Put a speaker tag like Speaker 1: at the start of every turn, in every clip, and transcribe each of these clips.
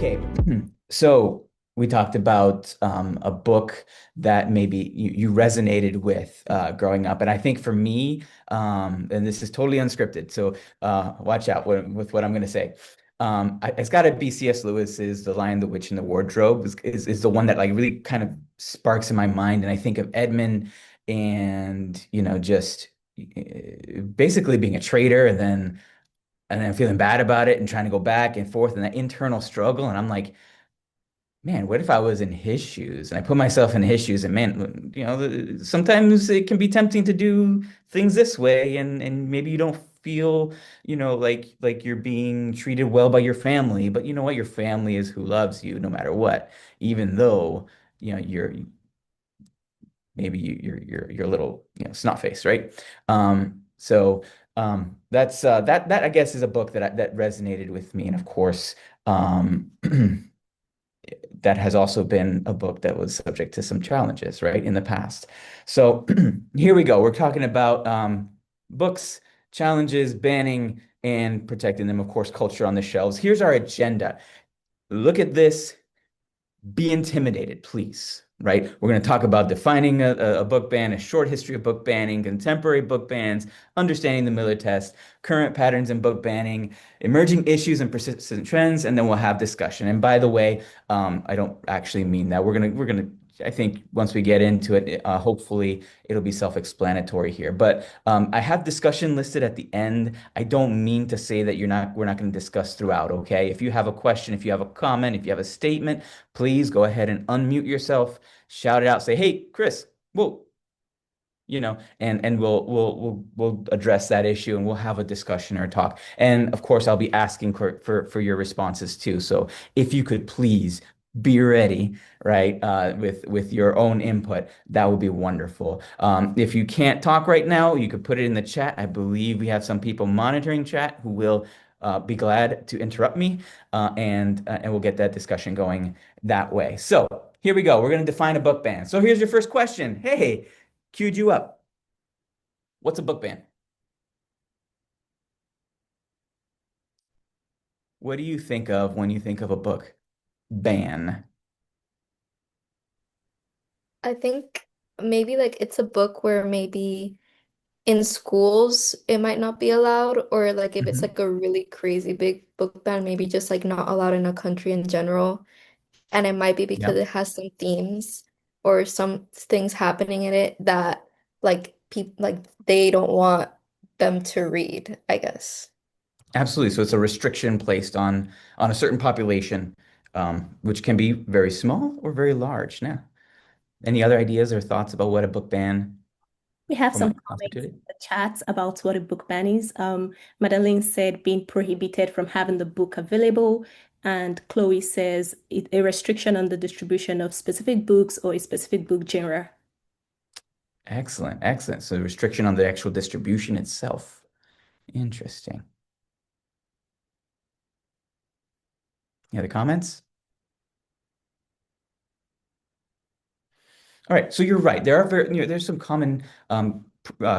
Speaker 1: Okay, so we talked about a book that maybe you resonated with growing up, and I think for me, and this is totally unscripted, so watch out with what I'm going to say. It's got to be C.S. Lewis's *The Lion, the Witch, and the Wardrobe* is the one that like really kind of sparks in my mind, and I think of Edmund and just basically being a traitor, and then feeling bad about it and trying to go back and forth and that internal struggle. And I'm like, man, what if I was in his shoes? And I put myself in his shoes, and man, sometimes it can be tempting to do things this way, and maybe you don't feel, like you're being treated well by your family, but you know what? Your family is who loves you no matter what, even though, you're maybe you're a little, snot face, right? That's that I guess is a book that resonated with me, and of course, that has also been a book that was subject to some challenges, right, in the past. So here we go. We're talking about books, challenges, banning and protecting them, of course, culture on the shelves. Here's our agenda. Look at this, be intimidated, please. Right? We're going to talk about defining a book ban, a short history of book banning, contemporary book bans, understanding the Miller test, current patterns in book banning, emerging issues and persistent trends, and then we'll have discussion. And by the way, I don't actually mean that. We're gonna. I think once we get into it, hopefully it'll be self-explanatory here. But I have discussion listed at the end. I don't mean to say that we're not going to discuss throughout, okay? If you have a question, if you have a comment, if you have a statement, please go ahead and unmute yourself, shout it out, say, "Hey, Chris, whoa," and we'll address that issue and we'll have a discussion or talk. And of course, I'll be asking for your responses too. So if you could please be ready, right, with your own input, that would be wonderful. If you can't talk right now, you could put it in the chat. I believe we have some people monitoring chat who will be glad to interrupt me, and we'll get that discussion going that way. So here we go. We're going to define a book ban. So here's your first question. Hey, queued you up. What's a book ban? What do you think of when you think of a book ban?
Speaker 2: I think maybe like it's a book where maybe in schools it might not be allowed, or like if it's
Speaker 1: Mhm.
Speaker 2: like a really crazy big book ban, maybe just like not allowed in a country in general. And it might be because
Speaker 1: Yep.
Speaker 2: it has some themes or some things happening in it that like people like they don't want them to read, I guess.
Speaker 1: Absolutely. So it's a restriction placed on a certain population, which can be very small or very large. Now, any other ideas or thoughts about what a book ban
Speaker 3: We have some
Speaker 1: might
Speaker 3: comments
Speaker 1: constitute?
Speaker 3: in the chat about what a book ban is. Madeline said being prohibited from having the book available. And Chloe says a restriction on the distribution of specific books or a specific book genre.
Speaker 1: Excellent, excellent. So restriction on the actual distribution itself. Interesting. Any other comments? All right, so you're right. There are there's some common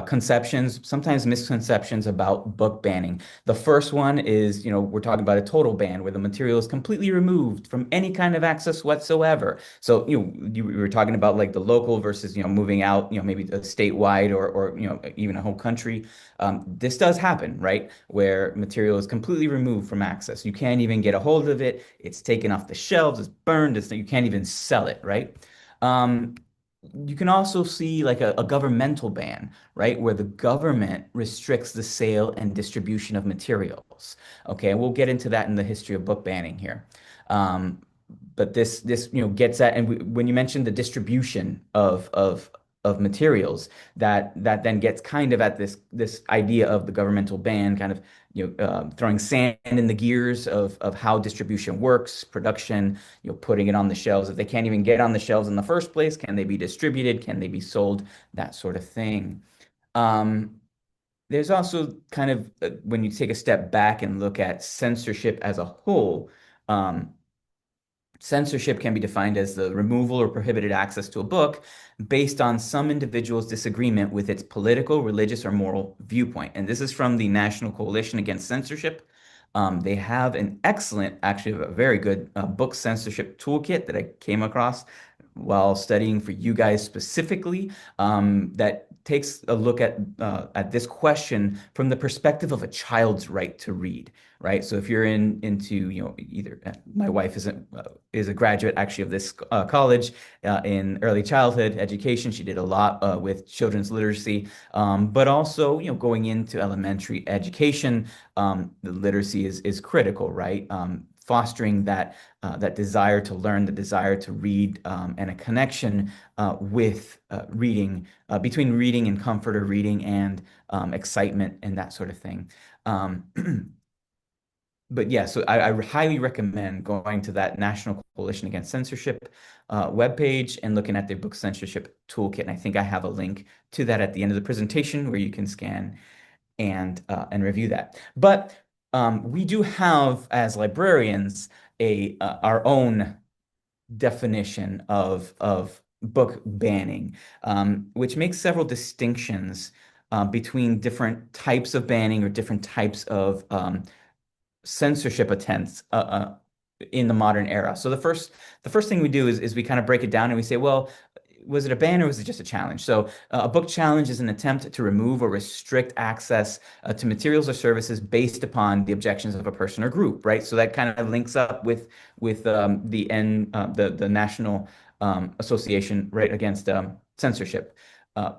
Speaker 1: conceptions, sometimes misconceptions about book banning. The first one is, we're talking about a total ban where the material is completely removed from any kind of access whatsoever. So, you were talking about like the local versus, moving out, maybe a statewide or even a whole country. This does happen, right? Where material is completely removed from access. You can't even get a hold of it. It's taken off the shelves. It's burned. You can't even sell it, right? Um, you can also see like a governmental ban, right? Where the government restricts the sale and distribution of materials. Okay, and we'll get into that in the history of book banning here. Um, but this gets at, and when you mentioned the distribution of materials, that then gets kind of at this idea of the governmental ban, kind of throwing sand in the gears of how distribution works, production, putting it on the shelves. If they can't even get on the shelves in the first place, can they be distributed? Can they be sold? That sort of thing. Um, there's also kind of when you take a step back and look at censorship as a whole, um, censorship can be defined as the removal or prohibited access to a book based on some individual's disagreement with its political, religious, or moral viewpoint. And this is from the National Coalition Against Censorship. They have an excellent, actually a very good book censorship toolkit that I came across while studying for you guys specifically, that takes a look at this question from the perspective of a child's right to read, right? So if you're into, either my wife is a graduate actually of this college in early childhood education. She did a lot with children's literacy, but also, going into elementary education, the literacy is critical, right? Fostering that desire to learn, the desire to read, and a connection with reading, between reading and comfort, or reading and excitement and that sort of thing. Um, but yeah, so I highly recommend going to that National Coalition Against Censorship webpage and looking at their book censorship toolkit. And I think I have a link to that at the end of the presentation where you can scan and review that. But we do have, as librarians, our own definition of book banning, which makes several distinctions between different types of banning or different types of censorship attempts in the modern era. So the first thing we do is we kind of break it down and we say, well, was it a ban or was it just a challenge? So a book challenge is an attempt to remove or restrict access to materials or services based upon the objections of a person or group, right? So that kind of links up with the National Association, right, against censorship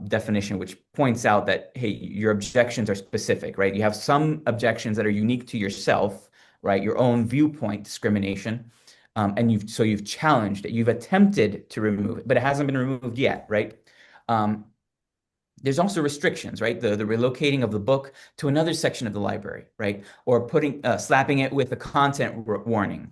Speaker 1: definition, which points out that, hey, your objections are specific, right? You have some objections that are unique to yourself, right? Your own viewpoint discrimination. And you've challenged it, you've attempted to remove it, but it hasn't been removed yet, right? Um, there's also restrictions, right? The relocating of the book to another section of the library, right? Or slapping it with a content warning,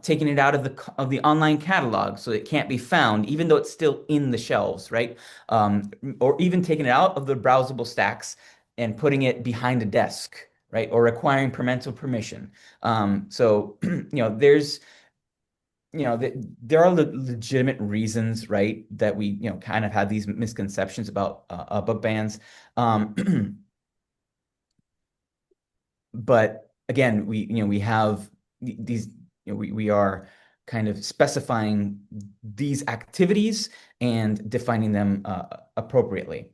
Speaker 1: taking it out of the online catalog so it can't be found, even though it's still in the shelves, right? Or even taking it out of the browsable stacks and putting it behind a desk, right? Or requiring parental permission. So there's there are legitimate reasons, right, that we, kind of have these misconceptions about book bans. But again, we have these, we are kind of specifying these activities and defining them appropriately.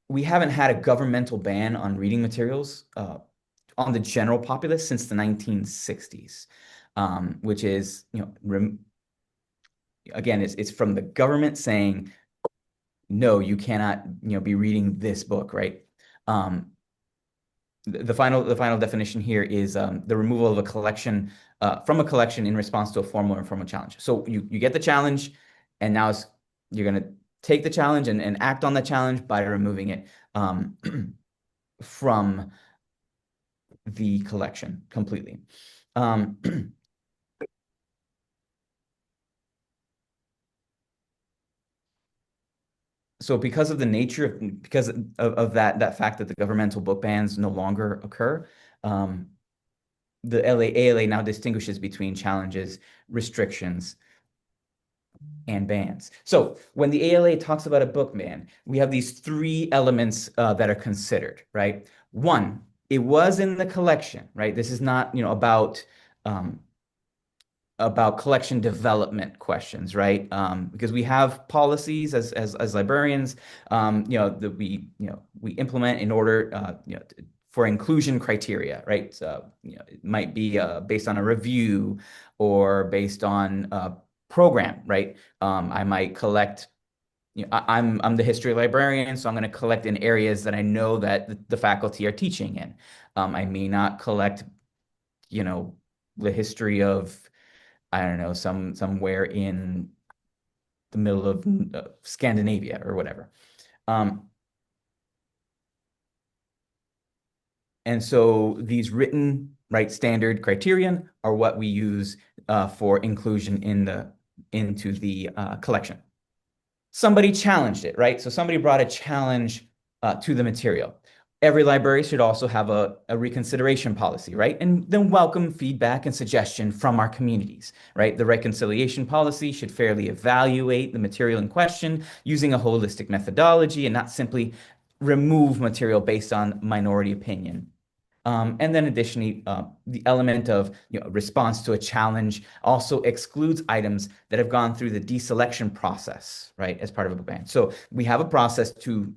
Speaker 1: We haven't had a governmental ban on reading materials on the general populace since the 1960s, which is, again, it's from the government saying, no, you cannot, be reading this book, right? The final definition here is the removal of a collection from a collection in response to a formal or informal challenge. So you get the challenge, and now you're going to take the challenge and act on the challenge by removing it from the collection completely. So because of the nature because of that fact that the governmental book bans no longer occur, the ALA now distinguishes between challenges, restrictions, and bans. So when the ALA talks about a book ban, we have these three elements that are considered, right? One, it was in the collection, right? This is not, about collection development questions, right? Because we have policies as librarians, that we implement in order, for inclusion criteria, right? So, it might be based on a review or based on a program, right? I might collect. I'm the history librarian, so I'm going to collect in areas that I know that the faculty are teaching in. I may not collect, the history of, I don't know, somewhere in the middle of Scandinavia or whatever. And so these written, right, standard criterion are what we use for inclusion into the collection. Somebody challenged it, right? So somebody brought a challenge to the material. Every library should also have a reconsideration policy, right? And then welcome feedback and suggestion from our communities, right? The reconciliation policy should fairly evaluate the material in question using a holistic methodology and not simply remove material based on minority opinion. And then additionally, the element of response to a challenge also excludes items that have gone through the deselection process, right, as part of a book ban. So we have a process to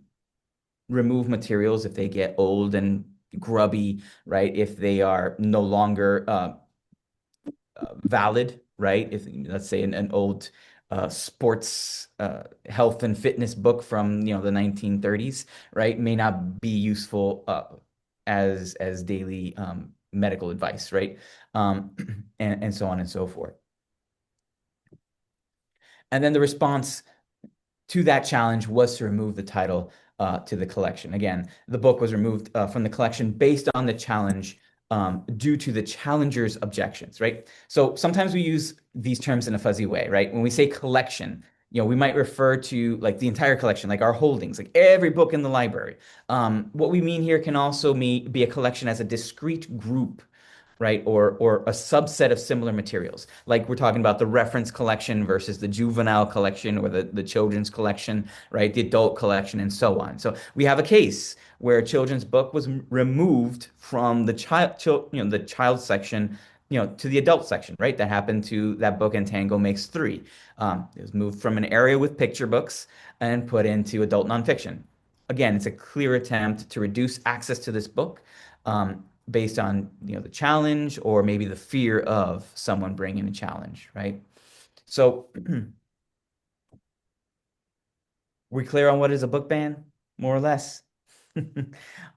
Speaker 1: remove materials if they get old and grubby, right? If they are no longer valid, right? If let's say an old sports health and fitness book from the 1930s, right, may not be useful as daily medical advice, right? Um, and so on and so forth. And then the response to that challenge was to remove the title to the collection. Again, the book was removed from the collection based on the challenge due to the challenger's objections, right? So sometimes we use these terms in a fuzzy way, right? When we say collection, we might refer to like the entire collection, like our holdings, like every book in the library. What we mean here can also be a collection as a discrete group, right? Or a subset of similar materials. Like we're talking about the reference collection versus the juvenile collection or the children's collection, right? The adult collection and so on. So we have a case where a children's book was removed from the the child section, to the adult section, right? That happened to that book in Tango Makes Three. It was moved from an area with picture books and put into adult nonfiction. Again, it's a clear attempt to reduce access to this book. Based on the challenge or maybe the fear of someone bringing a challenge, right? So we clear on what is a book ban, more or less?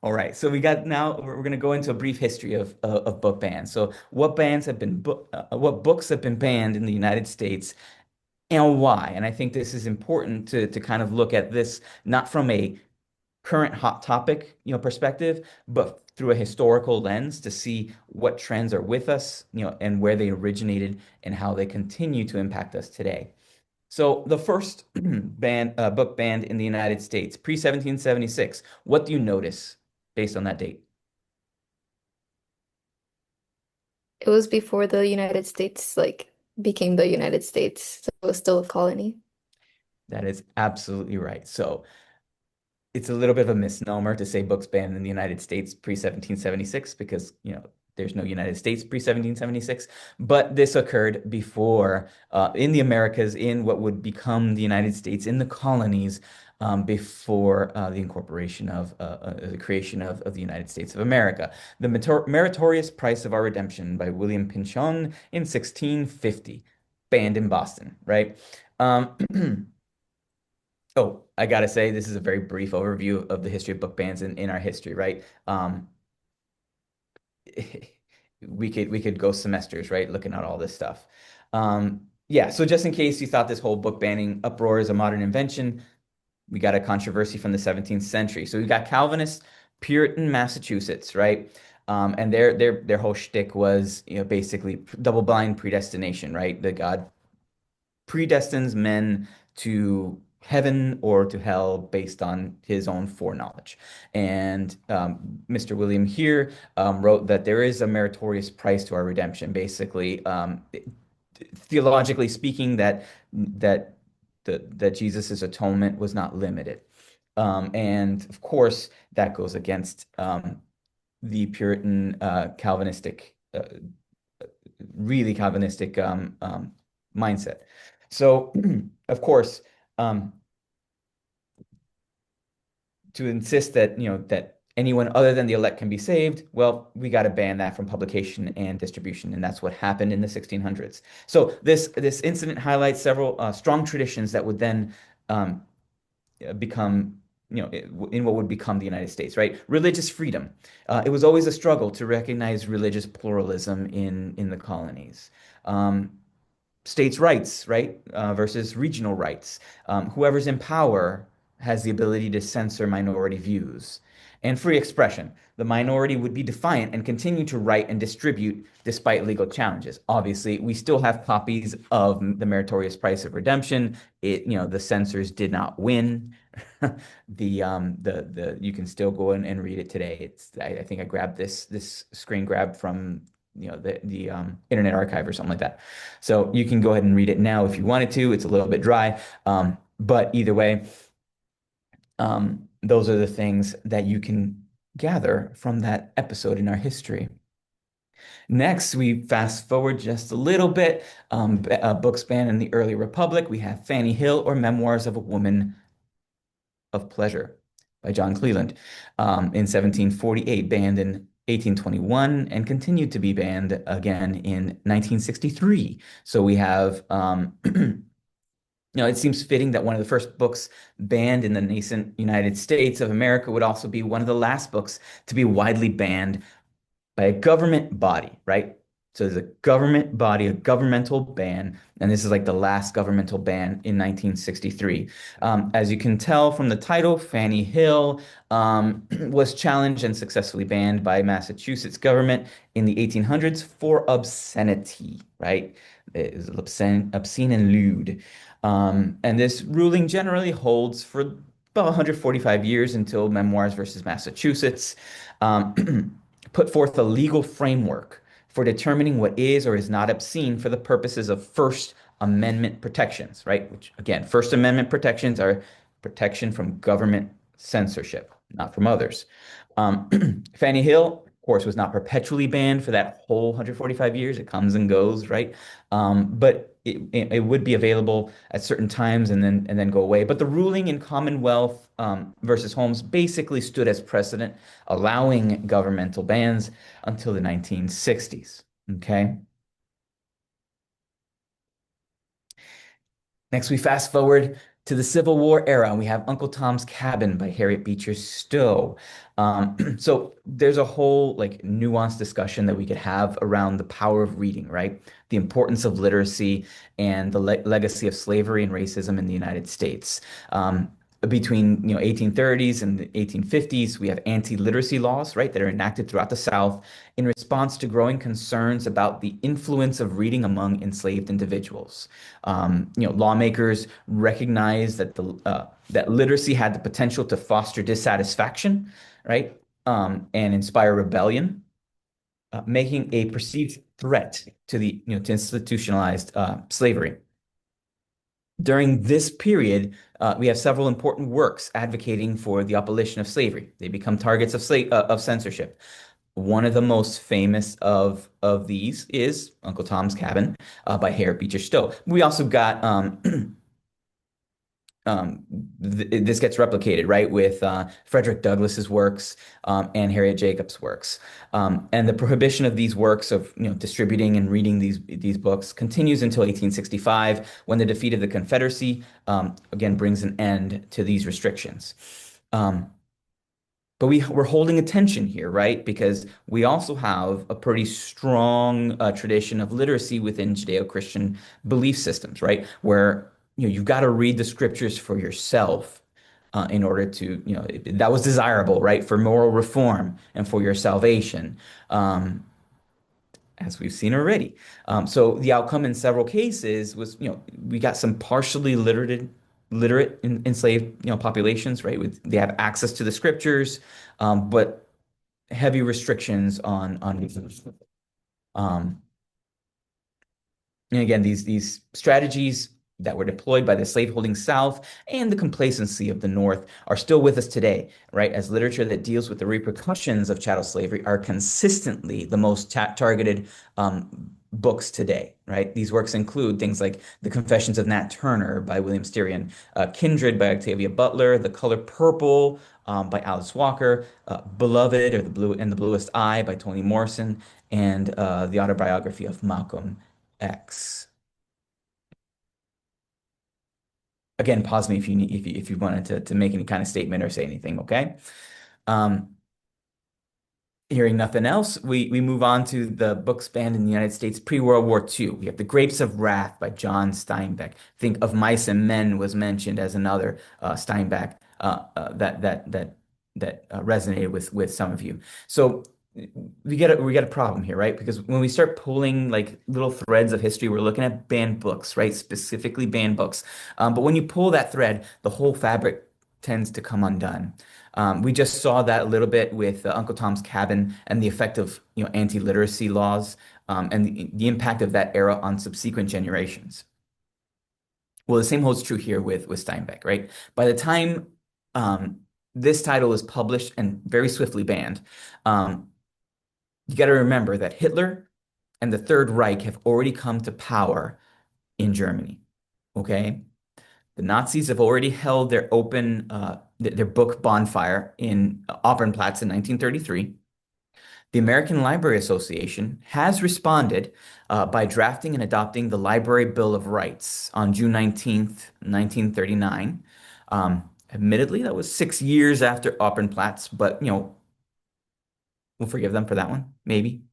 Speaker 1: All right, so now we're going to go into a brief history of book bans. So what books have been banned in the United States and why? And I think this is important to kind of look at this not from a current hot topic, perspective, but through a historical lens to see what trends are with us, and where they originated and how they continue to impact us today. So the first book banned in the United States, pre-1776. What do you notice based on that date?
Speaker 2: It was before the United States became the United States, so it was still a colony.
Speaker 1: That is absolutely right. So it's a little bit of a misnomer to say books banned in the United States pre-1776 because, there's no United States pre-1776. But this occurred before, in the Americas, in what would become the United States, in the colonies, before the incorporation of the creation of the United States of America. The Meritorious Price of Our Redemption by William Pynchon in 1650, banned in Boston, right? Oh, I gotta say, this is a very brief overview of the history of book bans in our history, right? We could go semesters, right, looking at all this stuff. Yeah, so just in case you thought this whole book banning uproar is a modern invention, we got a controversy from the 17th century. So we got Calvinist Puritan Massachusetts, right? And their whole shtick was, basically double-blind predestination, right? That God predestines men to heaven or to hell based on his own foreknowledge. And Mr. William here wrote that there is a meritorious price to our redemption, basically, theologically speaking, that Jesus's atonement was not limited. And of course, that goes against the Puritan Calvinistic, really Calvinistic mindset. So, of course, to insist that that anyone other than the elect can be saved, well, we got to ban that from publication and distribution, and that's what happened in the 1600s. So this incident highlights several strong traditions that would then become in what would become the United States, right? Religious freedom. It was always a struggle to recognize religious pluralism in the colonies. States' rights, right, versus regional rights. Whoever's in power has the ability to censor minority views. And free expression. The minority would be defiant and continue to write and distribute despite legal challenges. Obviously, we still have copies of The Meritorious Price of Redemption. The censors did not win. You can still go in and read it today. I think I grabbed this screen grab from the Internet Archive or something like that. So you can go ahead and read it now if you wanted to. It's a little bit dry, but either way, those are the things that you can gather from that episode in our history. Next, we fast forward just a little bit. Books banned in the early Republic. We have Fanny Hill or Memoirs of a Woman of Pleasure by John Cleland in 1748, banned in 1821, and continued to be banned again in 1963. So we have, it seems fitting that one of the first books banned in the nascent United States of America would also be one of the last books to be widely banned by a government body, right? So there's a government body, a governmental ban, and this is like the last governmental ban in 1963. As you can tell from the title, Fanny Hill was challenged and successfully banned by Massachusetts government in the 1800s for obscenity, right? It is obscene and lewd. And this ruling generally holds for about 145 years until Memoirs versus Massachusetts. Put forth a legal framework for determining what is or is not obscene for the purposes of First Amendment protections, right? Which, again, First Amendment protections are protection from government censorship, not from others. Fanny Hill, of course, was not perpetually banned for that whole 145 years. It comes and goes, right? But it would be available at certain times and then go away. But the ruling in Commonwealth versus Holmes basically stood as precedent, allowing governmental bans until the 1960s. Okay. Next, we fast forward to the Civil War era, and we have Uncle Tom's Cabin by Harriet Beecher Stowe. So there's a whole like nuanced discussion that we could have around the power of reading, right? The importance of literacy and the legacy of slavery and racism in the United States. Between 1830s and the 1850s, we have anti-literacy laws, right, that are enacted throughout the South in response to growing concerns about the influence of reading among enslaved individuals. Lawmakers recognized that that literacy had the potential to foster dissatisfaction, right, and inspire rebellion, making a perceived threat to to institutionalized slavery. During this period, we have several important works advocating for the abolition of slavery. They become targets of censorship. One of the most famous of these is Uncle Tom's Cabin by Harriet Beecher Stowe. We also got um, this gets replicated, right, with Frederick Douglass's works and Harriet Jacobs' works. And the prohibition of these works of distributing and reading these books continues until 1865, when the defeat of the Confederacy again brings an end to these restrictions. But we're holding attention here, right? Because we also have a pretty strong tradition of literacy within Judeo-Christian belief systems, right? Where you've got to read the scriptures for yourself in order to, that was desirable, right? For moral reform and for your salvation, as we've seen already. So the outcome in several cases was, we got some partially literate enslaved, populations, right? They have access to the scriptures, but heavy restrictions on um, and again, these strategies that were deployed by the slaveholding South and the complacency of the North are still with us today, right? As literature that deals with the repercussions of chattel slavery are consistently the most targeted books today, right? These works include things like The Confessions of Nat Turner by William Styrian, Kindred by Octavia Butler, The Color Purple by Alice Walker, Beloved or the Bluest Eye by Toni Morrison, and the autobiography of Malcolm X. Again, pause me if you need if you wanted to make any kind of statement or say anything, okay? Um, Hearing nothing else, we move on to the books banned in the United States pre-World War II. We have The Grapes of Wrath by John Steinbeck. Think Of Mice and Men was mentioned as another Steinbeck that resonated with some of you. So we get a problem here, right? Because when we start pulling like little threads of history, we're looking at banned books, right? Specifically banned books. But when you pull that thread, the whole fabric tends to come undone. We just saw that a little bit with Uncle Tom's Cabin and the effect of anti-literacy laws and the impact of that era on subsequent generations. Well, the same holds true here with Steinbeck, right? By the time this title is published and very swiftly banned. You got to remember that Hitler and the Third Reich have already come to power in Germany. Okay? The Nazis have already held their their book bonfire in Opernplatz in 1933. The American Library Association has responded by drafting and adopting the Library Bill of Rights on June 19th, 1939. Admittedly, that was 6 years after Opernplatz, but we'll forgive them for that one, maybe.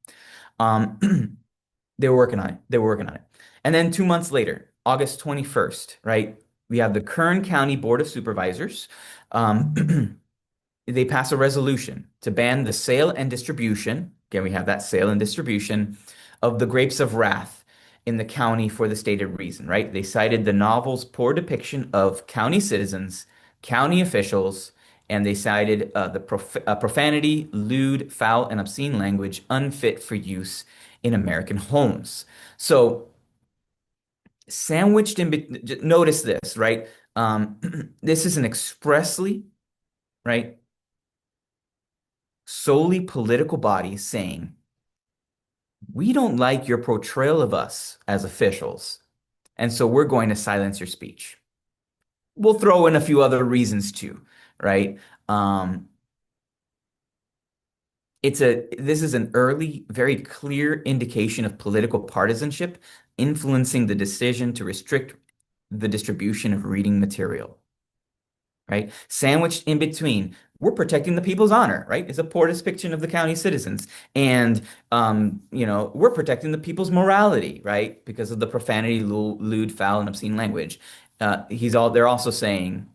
Speaker 1: Um, they were working on it. They were working on it. And then 2 months later, August 21st, right, we have the Kern County Board of Supervisors. They pass a resolution to ban the sale and distribution. Again, we have that sale and distribution of the Grapes of Wrath in the county for the stated reason, right? They cited the novel's poor depiction of county citizens, county officials, and they cited the profanity, lewd, foul, and obscene language unfit for use in American homes. So, sandwiched notice this, right? This is an expressly, right, solely political body saying, we don't like your portrayal of us as officials, and so we're going to silence your speech. We'll throw in a few other reasons too, right? Um, this is an early, very clear indication of political partisanship influencing the decision to restrict the distribution of reading material, right? Sandwiched in between, we're protecting the people's honor, right? It's a poor depiction of the county citizens. And, we're protecting the people's morality, right? Because of the profanity, lewd, foul, and obscene language. They're also saying,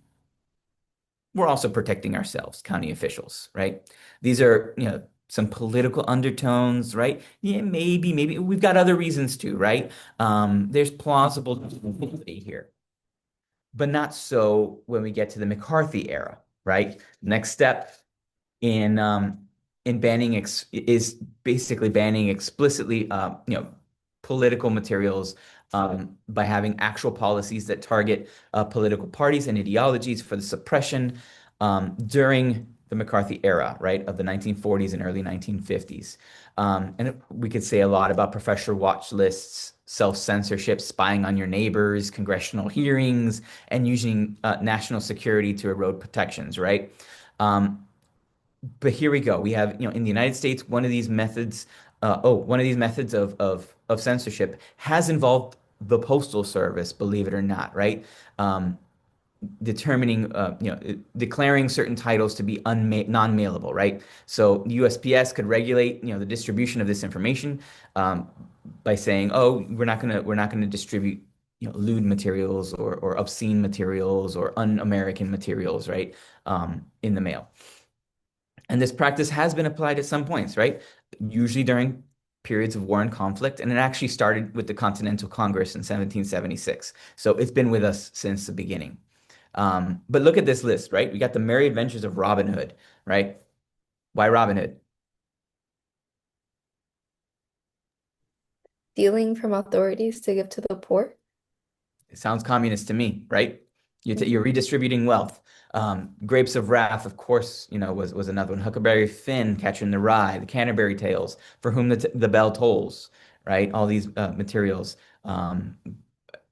Speaker 1: we're also protecting ourselves, county officials, right? These are, some political undertones, right? Yeah, maybe we've got other reasons too, right? There's plausible here, but not so when we get to the McCarthy era, right? Next step in banning is basically banning explicitly, political materials by having actual policies that target political parties and ideologies for the suppression during the McCarthy era, right, of the 1940s and early 1950s. We could say a lot about professor watch lists, self-censorship, spying on your neighbors, congressional hearings, and using national security to erode protections, right? But here we go. We have, in the United States, one of these methods of censorship has involved the Postal Service, believe it or not, right? Determining, declaring certain titles to be non-mailable, right? So USPS could regulate, the distribution of this information by saying, oh, we're not gonna distribute, lewd materials or obscene materials or un-American materials, right? In the mail. And this practice has been applied at some points, right? Usually during periods of war and conflict. And it actually started with the Continental Congress in 1776. So it's been with us since the beginning. But look at this list, right? We got the Merry Adventures of Robin Hood, right? Why Robin Hood?
Speaker 2: Stealing from authorities to give to the poor.
Speaker 1: It sounds communist to me, right? You're redistributing wealth. Grapes of Wrath, of course, was another one. Huckleberry Finn, Catcher in the Rye, the Canterbury Tales, For Whom the Bell Tolls, right? All these materials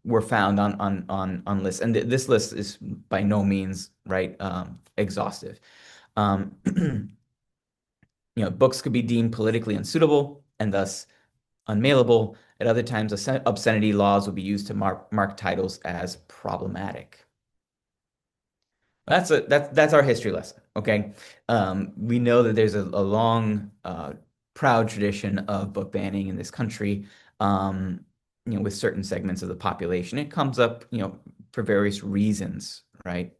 Speaker 1: were found on lists, and this list is by no means right exhaustive. Books could be deemed politically unsuitable and thus unmailable. At other times, obscenity laws would be used to mark titles as problematic. That's our history lesson. Okay, we know that there's a long, proud tradition of book banning in this country. With certain segments of the population, it comes up, for various reasons, right?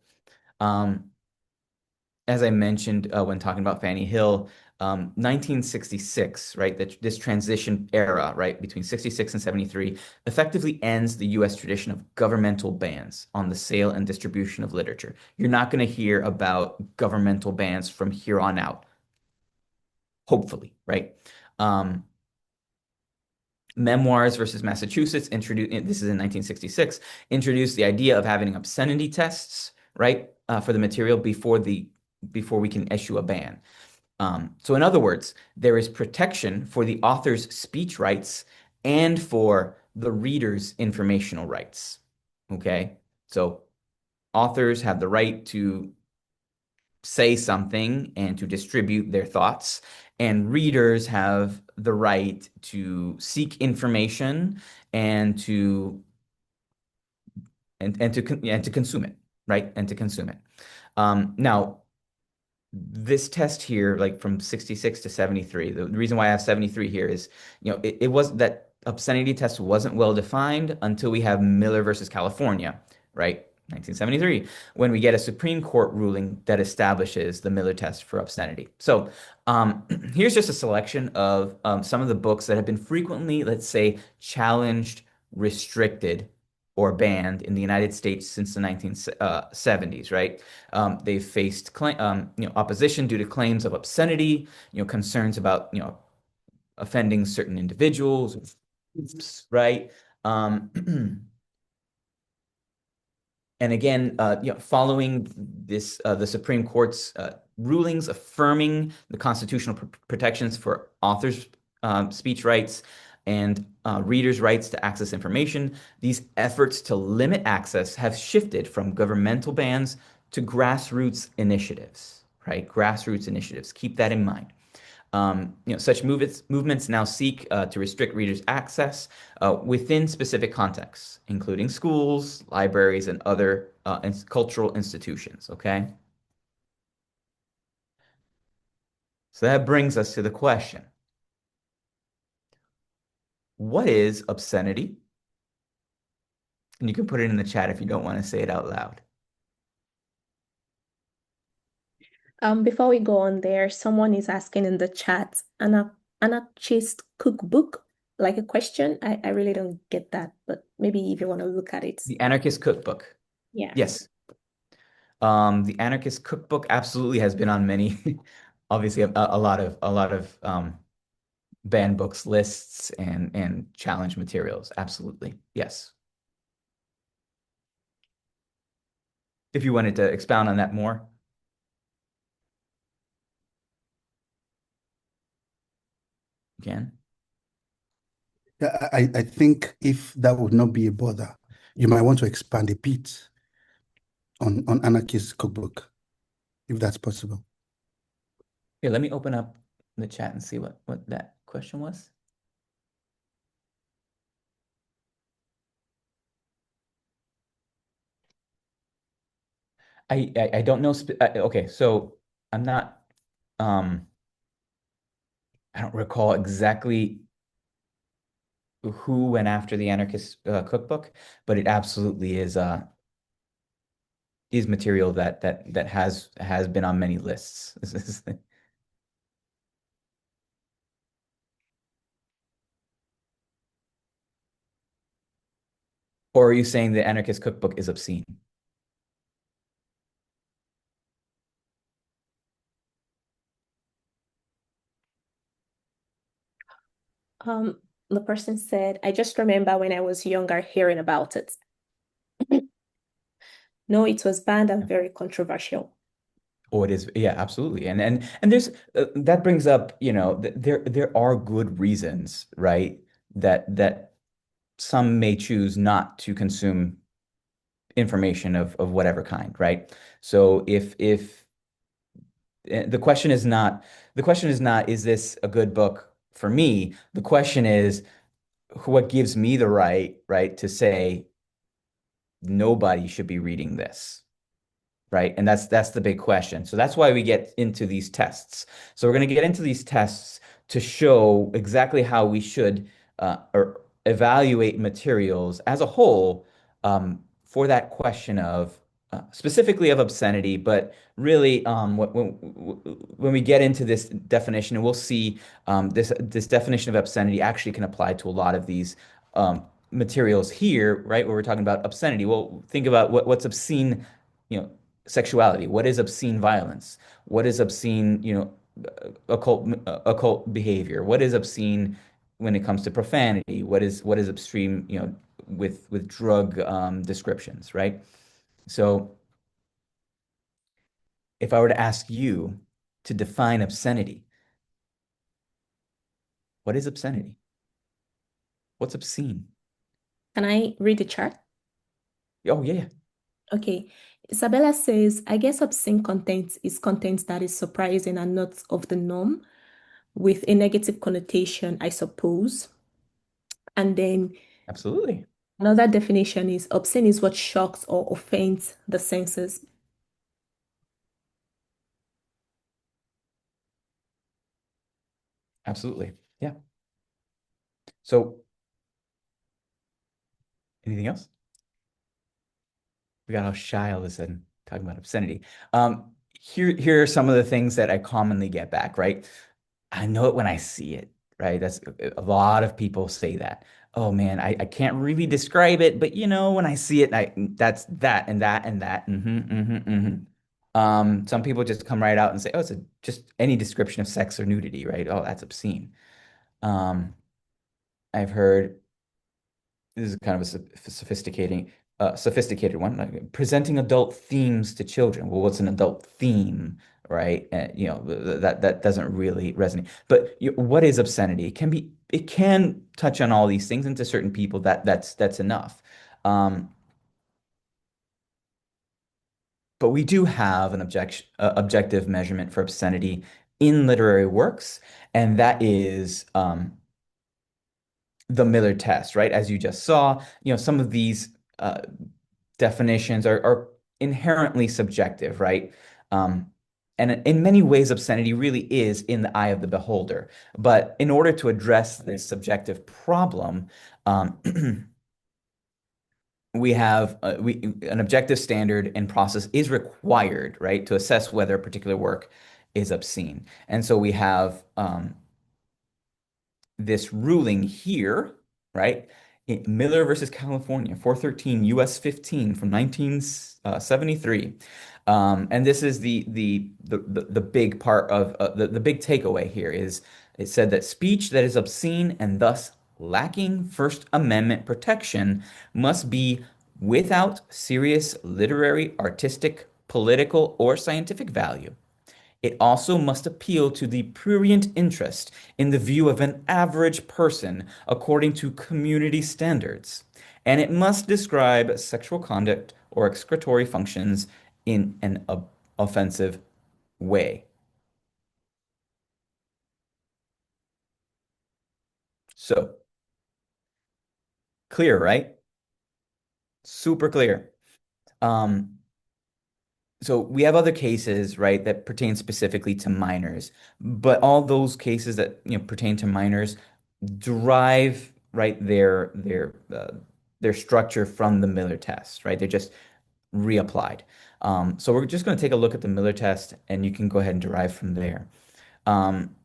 Speaker 1: As I mentioned when talking about Fanny Hill, 1966, right? This transition era, right, between 66 and 73, effectively ends the U.S. tradition of governmental bans on the sale and distribution of literature. You're not going to hear about governmental bans from here on out, hopefully, right? Memoirs versus Massachusetts introduced, this is in 1966, introduced the idea of having obscenity tests, right, for the material before the before we can issue a ban. So in other words, there is protection for the author's speech rights and for the reader's informational rights. Okay? So authors have the right to say something and to distribute their thoughts, and readers have the right to seek information and to and to consume it, right? And to consume it. Now, this test here, like from 66 to 73, the reason why I have 73 here is, it was that obscenity test wasn't well defined until we have Miller versus California, right? 1973, when we get a Supreme Court ruling that establishes the Miller test for obscenity. So here's just a selection of some of the books that have been frequently, let's say, challenged, restricted, or banned in the United States since the 1970s, right? They've faced opposition due to claims of obscenity, concerns about, offending certain individuals, right? Um, And again, following this, the Supreme Court's rulings affirming the constitutional protections for authors' speech rights and readers' rights to access information, these efforts to limit access have shifted from governmental bans to grassroots initiatives, right? Grassroots initiatives. Keep that in mind. Such movements now seek to restrict readers' access within specific contexts, including schools, libraries, and other cultural institutions. Okay, so that brings us to the question: what is obscenity? And you can put it in the chat if you don't want to say it out loud.
Speaker 3: Before we go on there, someone is asking in the chat, anarchist cookbook, like a question. I really don't get that, but maybe if you want to look at it.
Speaker 1: The Anarchist Cookbook.
Speaker 3: Yeah.
Speaker 1: Yes. The Anarchist Cookbook absolutely has been on many, obviously a lot of banned books lists and challenge materials. Absolutely. Yes. If you wanted to expound on that more, again.
Speaker 4: Yeah, I think if that would not be a bother, you might want to expand a bit on Anarchist Cookbook, if that's possible.
Speaker 1: Here, let me open up the chat and see what that question was. I don't know. Okay, so I'm not. Um, I don't recall exactly who went after the Anarchist Cookbook, but it absolutely is material that has been on many lists. Or are you saying the Anarchist Cookbook is obscene?
Speaker 3: The person said, I just remember when I was younger hearing about it. No, it was banned and very controversial.
Speaker 1: Oh, it is. Yeah, absolutely. And there's that brings up, there are good reasons, right? That some may choose not to consume information of whatever kind, right? So if the question is not, is this a good book for me? The question is, what gives me the right, to say nobody should be reading this, right? And that's the big question. So that's why we get into these tests. So we're going to get into these tests to show exactly how we should or evaluate materials as a whole, for that question of specifically of obscenity, but really when we get into this definition, and we'll see this definition of obscenity actually can apply to a lot of these materials here, right? Where we're talking about obscenity. Well, think about what's obscene, you know, sexuality. What is obscene violence? What is obscene, occult behavior? What is obscene when it comes to profanity? What is obscene, with drug descriptions, right? So if I were to ask you to define obscenity, what is obscenity? What's obscene?
Speaker 3: Can I read the chart?
Speaker 1: Oh, yeah, yeah.
Speaker 3: Okay. Isabella says, I guess obscene content is content that is surprising and not of the norm, with a negative connotation, I suppose. And then
Speaker 1: Absolutely.
Speaker 3: another definition is obscene is what shocks or offends the senses.
Speaker 1: Absolutely. Yeah. So, anything else? We got all shy all of a sudden talking about obscenity. Here are some of the things that I commonly get back, right? I know it when I see it, right? That's a lot of people say that. Oh man, I can't really describe it, but when I see it, that's that and that and that. Some people just come right out and say, oh, it's just any description of sex or nudity, right? Oh, that's obscene. Um, I've heard this is kind of a sophisticated one, like presenting adult themes to children. Well, what's an adult theme, right? That doesn't really resonate. But what is obscenity? It can touch on all these things, and to certain people that's enough. Um, but we do have an objective measurement for obscenity in literary works, and that is the Miller test, right? As you just saw, some of these uh, definitions are inherently subjective, right? Um, and in many ways, obscenity really is in the eye of the beholder. But in order to address this subjective problem, um, we have an objective standard and process is required, right, to assess whether a particular work is obscene. And so we have this ruling here, right? Miller versus California, 413 US 15 from 1973. And this is the big part of the big takeaway here is it said that speech that is obscene and thus lacking First Amendment protection must be without serious literary, artistic, political, or scientific value. It also must appeal to the prurient interest in the view of an average person according to community standards. And it must describe sexual conduct or excretory functions in an offensive way. So, clear, right? Super clear. Um, so we have other cases, right, that pertain specifically to minors, but all those cases that pertain to minors derive right their structure from the Miller test, right? They're just reapplied. So we're just going to take a look at the Miller test, and you can go ahead and derive from there. Um,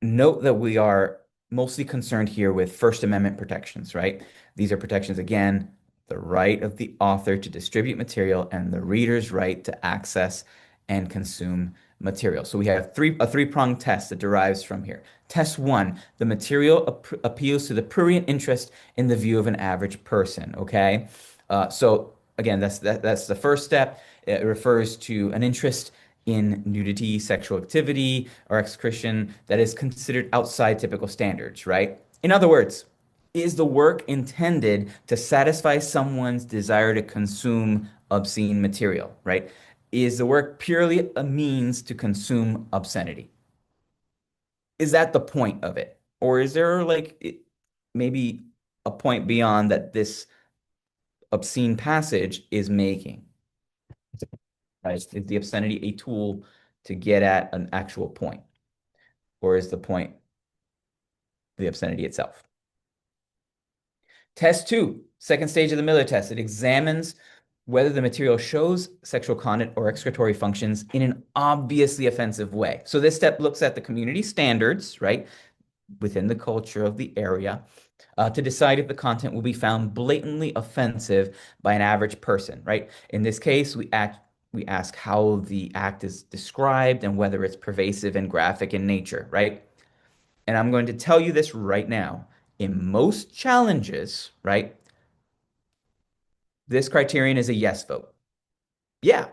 Speaker 1: Note that we are mostly concerned here with First Amendment protections, right? These are protections, again, the right of the author to distribute material and the reader's right to access and consume material. So we have a three-pronged test that derives from here. Test one, the material appeals to the prurient interest in the view of an average person, okay? So again, that's the first step. It refers to an interest in nudity, sexual activity, or excretion that is considered outside typical standards, right? In other words, is the work intended to satisfy someone's desire to consume obscene material, right? Is the work purely a means to consume obscenity? Is that the point of it? Or is there maybe a point beyond that this obscene passage is making? Right? Is the obscenity a tool to get at an actual point? Or is the point the obscenity itself? Test two, second stage of the Miller test. It examines whether the material shows sexual content or excretory functions in an obviously offensive way. So this step looks at the community standards, right, within the culture of the area, to decide if the content will be found blatantly offensive by an average person, right? In this case, we ask how the act is described and whether it's pervasive and graphic in nature, right? And I'm going to tell you this right now. In most challenges, right, this criterion is a yes vote. Yeah,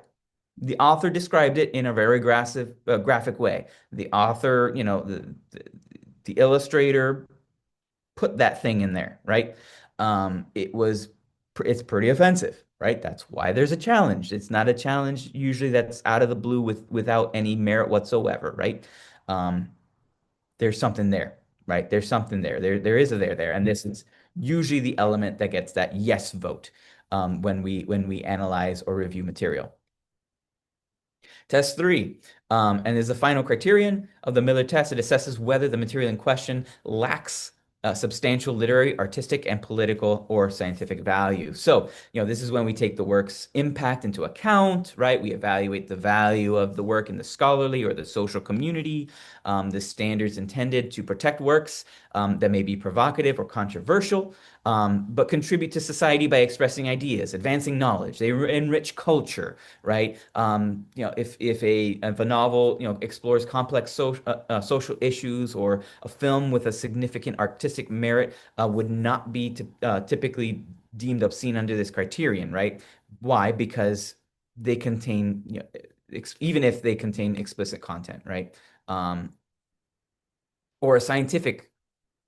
Speaker 1: the author described it in a very graphic way. The author, the illustrator put that thing in there, right? It's pretty offensive, right? That's why there's a challenge. It's not a challenge usually that's out of the blue without any merit whatsoever, right? Um, there's something there, right? There's something there. There is a there, and this is usually the element that gets that yes vote when we analyze or review material. Test three, and is the final criterion of the Miller test. It assesses whether the material in question lacks substantial literary, artistic, and political or scientific value. So, this is when we take the work's impact into account, right? We evaluate the value of the work in the scholarly or the social community, the standards intended to protect works that may be provocative or controversial, but contribute to society by expressing ideas, advancing knowledge. They enrich culture, right? If a novel explores complex social issues, or a film with a significant artistic merit would not be typically deemed obscene under this criterion, right? Why? Because they contain, even if they contain explicit content, right? Um, or a scientific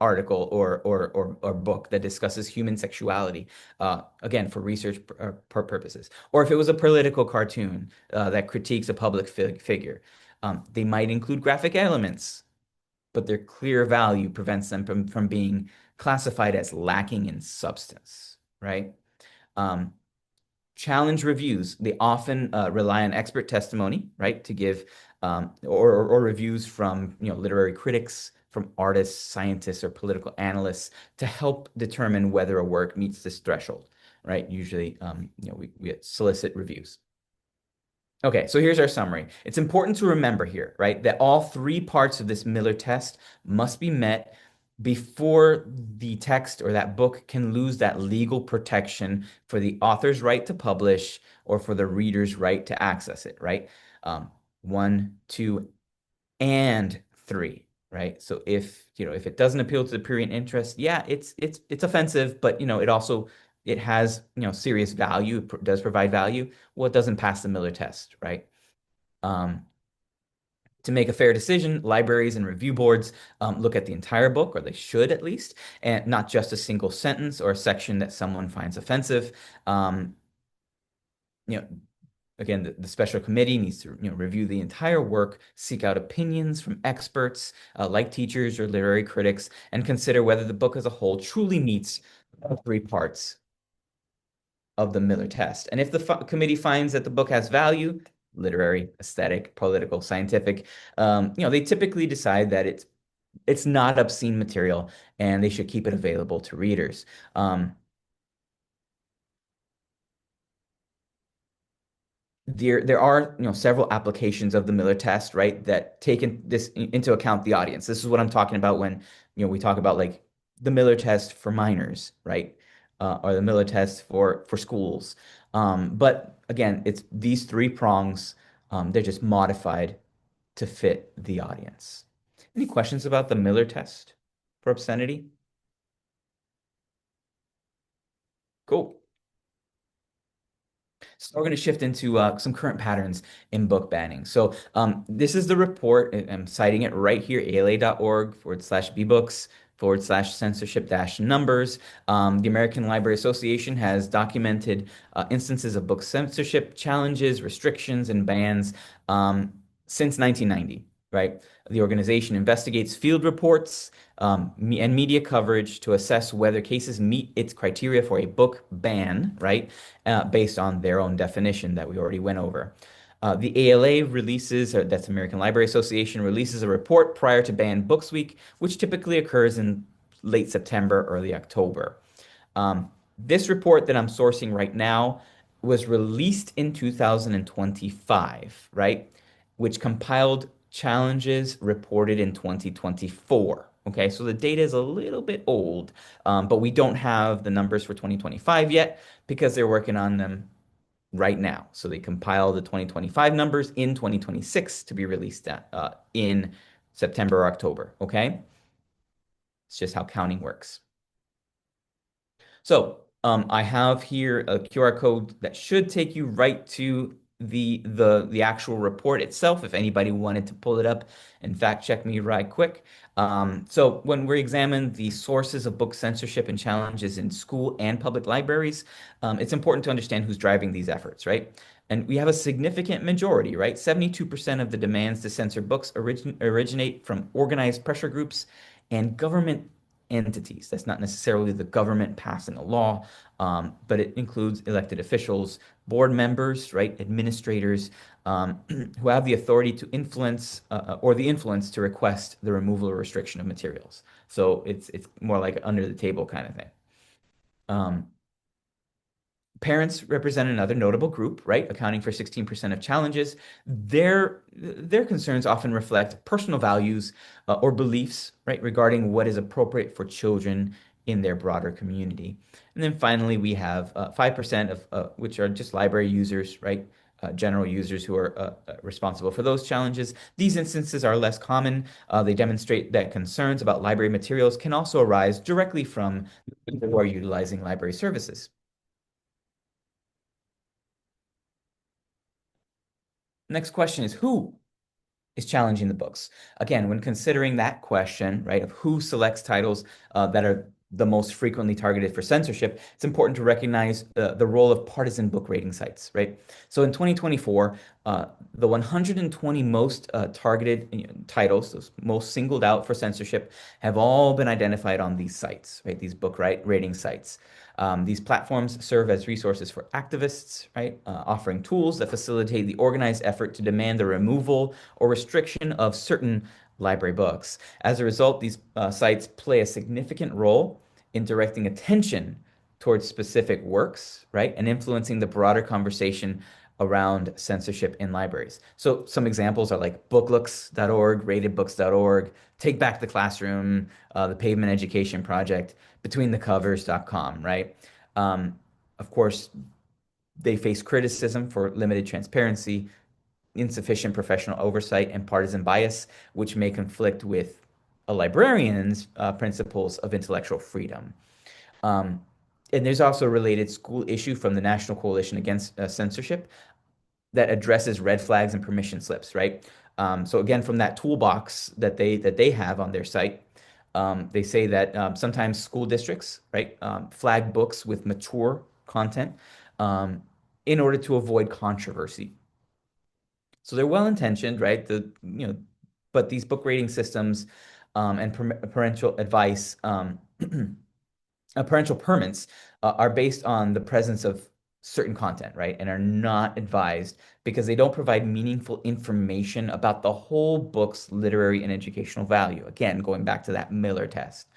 Speaker 1: article or book that discusses human sexuality, again, for research purposes. Or if it was a political cartoon that critiques a public figure, they might include graphic elements, but their clear value prevents them from being classified as lacking in substance, right? Um, Challenge reviews, they often rely on expert testimony, right, to give or reviews from literary critics, from artists, scientists, or political analysts to help determine whether a work meets this threshold, right? Usually, we solicit reviews. Okay, so here's our summary. It's important to remember here, right, that all three parts of this Miller test must be met before the text or that book can lose that legal protection for the author's right to publish or for the reader's right to access it, right? One, two, and three, right? So if it doesn't appeal to the prurient interest, yeah, it's offensive, but it has serious value, it does provide value. Well, it doesn't pass the Miller test, right? Um, to make a fair decision, libraries and review boards look at the entire book, or they should at least, and not just a single sentence or a section that someone finds offensive. Um, you know, Again, the special committee needs to review the entire work, seek out opinions from experts like teachers or literary critics, and consider whether the book as a whole truly meets the three parts of the Miller test. And if the committee finds that the book has value, literary, aesthetic, political, scientific, they typically decide that it's not obscene material and they should keep it available to readers. There are several applications of the Miller test, right, that take into account the audience. This is what I'm talking about when we talk about like the Miller test for minors, right, or the Miller test for schools. But again, it's these three prongs. They're just modified to fit the audience. Any questions about the Miller test for obscenity? Cool. So we're going to shift into some current patterns in book banning. So this is the report. I'm citing it right here, ala.org/bbooks/censorship-numbers. The American Library Association has documented instances of book censorship challenges, restrictions, and bans since 1990, right? The organization investigates field reports and media coverage to assess whether cases meet its criteria for a book ban, right? Based on their own definition that we already went over. The ALA releases, or that's American Library Association, releases a report prior to Banned Books Week, which typically occurs in late September, early October. This report that I'm sourcing right now was released in 2025, right? Which compiled challenges reported in 2024. Okay, so the data is a little bit old, but we don't have the numbers for 2025 yet because they're working on them right now. So they compile the 2025 numbers in 2026 to be released in September or October. Okay, it's just how counting works. So I have here a QR code that should take you right to the actual report itself, if anybody wanted to pull it up and fact check me right quick. So when we examine the sources of book censorship and challenges in school and public libraries, it's important to understand who's driving these efforts, right? And we have a significant majority, right? 72% of the demands to censor books originate from organized pressure groups and government entities. That's not necessarily the government passing a law, but it includes elected officials, board members, right, administrators, who have the authority to influence or the influence to request the removal or restriction of materials. So it's more like under the table kind of thing. Um, Parents represent another notable group, right? Accounting for 16% of challenges. Their concerns often reflect personal values or beliefs, right, regarding what is appropriate for children in their broader community. And then finally, we have 5% of which are just library users, right? General users who are responsible for those challenges. These instances are less common. They demonstrate that concerns about library materials can also arise directly from people who are utilizing library services. Next question is who is challenging the books? Again, when considering that question, right, of who selects titles that are the most frequently targeted for censorship, it's important to recognize the role of partisan book rating sites, right? So in 2024, the 120 most targeted titles, those most singled out for censorship, have all been identified on these sites, right? These book rating sites. These platforms serve as resources for activists, right? Offering tools that facilitate the organized effort to demand the removal or restriction of certain library books. As a result, these sites play a significant role in directing attention towards specific works, right? And influencing the broader conversation around censorship in libraries. So some examples are like booklooks.org, ratedbooks.org, Take Back the Classroom, the Pavement Education Project, betweenthecovers.com, right? Of course, they face criticism for limited transparency, insufficient professional oversight, and partisan bias, which may conflict with a librarian's principles of intellectual freedom. Um, and there's also a related school issue from the National Coalition Against Censorship that addresses red flags and permission slips, right? So again, from that toolbox that they have on their site, they say that sometimes school districts, right, flag books with mature content um, in order to avoid controversy. So they're well intentioned, right? But these book rating systems and parental advice, parental permits are based on the presence of certain content, right? And are not advised because they don't provide meaningful information about the whole book's literary and educational value. Again, going back to that Miller test.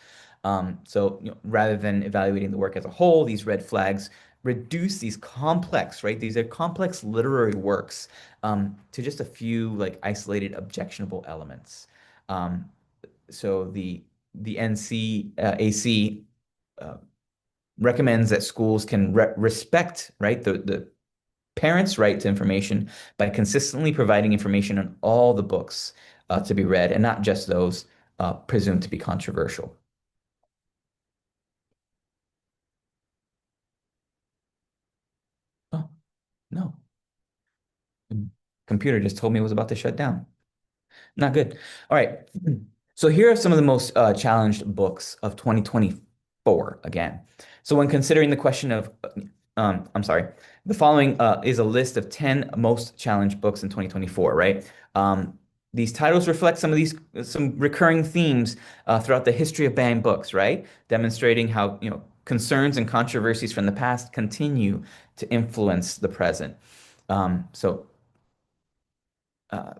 Speaker 1: So rather than evaluating the work as a whole, these red flags reduce these complex, right? These are complex literary works to just a few like isolated objectionable elements. Um, so the NCAC recommends that schools can respect, right, the parents' right to information by consistently providing information on all the books to be read and not just those presumed to be controversial. Oh, no. The computer just told me it was about to shut down. Not good. All right. So here are some of the most challenged books of 2024 again. So when considering the question of, I'm sorry, the following is a list of 10 most challenged books in 2024, right? These titles reflect some recurring themes throughout the history of banned books, right? Demonstrating how, concerns and controversies from the past continue to influence the present. So uh,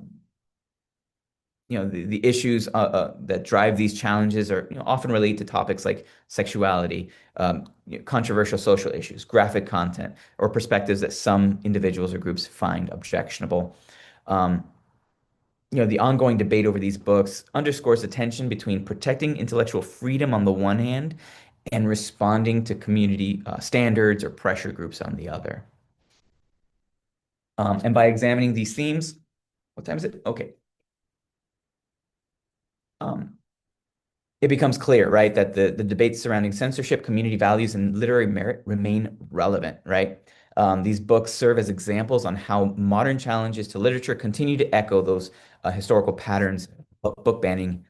Speaker 1: the issues that drive these challenges are often relate to topics like sexuality, controversial social issues, graphic content, or perspectives that some individuals or groups find objectionable. Um, the ongoing debate over these books underscores the tension between protecting intellectual freedom on the one hand and responding to community standards or pressure groups on the other. And by examining these themes, what time is it? Okay. Um, it becomes clear, right, that the debates surrounding censorship, community values, and literary merit remain relevant, right? These books serve as examples on how modern challenges to literature continue to echo those historical patterns of book banning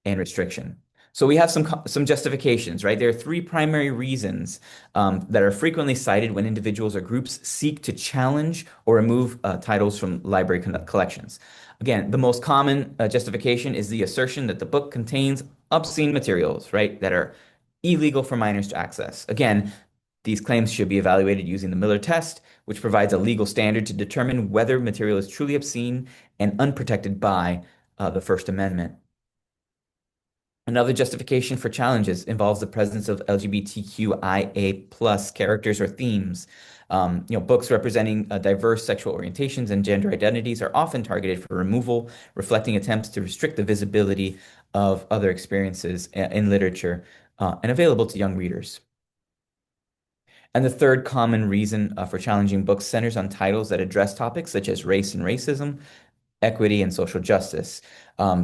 Speaker 1: and restriction. So we have some justifications, right? There are three primary reasons that are frequently cited when individuals or groups seek to challenge or remove titles from library collections. Again, the most common justification is the assertion that the book contains obscene materials, right, that are illegal for minors to access. Again, these claims should be evaluated using the Miller test, which provides a legal standard to determine whether material is truly obscene and unprotected by the First Amendment. Another justification for challenges involves the presence of LGBTQIA plus characters or themes. Books representing diverse sexual orientations and gender identities are often targeted for removal, reflecting attempts to restrict the visibility of other experiences in literature and available to young readers. And the third common reason for challenging books centers on titles that address topics such as race and racism, equity, and social justice.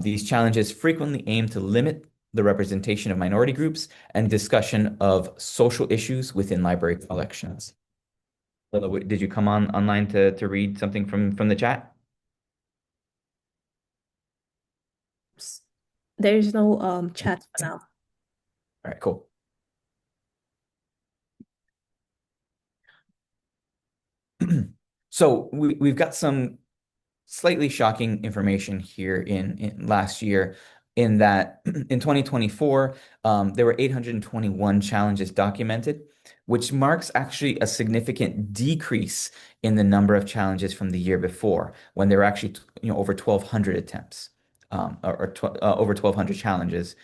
Speaker 1: These challenges frequently aim to limit the representation of minority groups and discussion of social issues within library collections. Did you come online to read something from the chat?
Speaker 3: There is no chat for now.
Speaker 1: All right, cool. So we've got some slightly shocking information here in last year in that in 2024, there were 821 challenges documented, which marks actually a significant decrease in the number of challenges from the year before, when there were actually over 1,200 attempts over 1,200 challenges.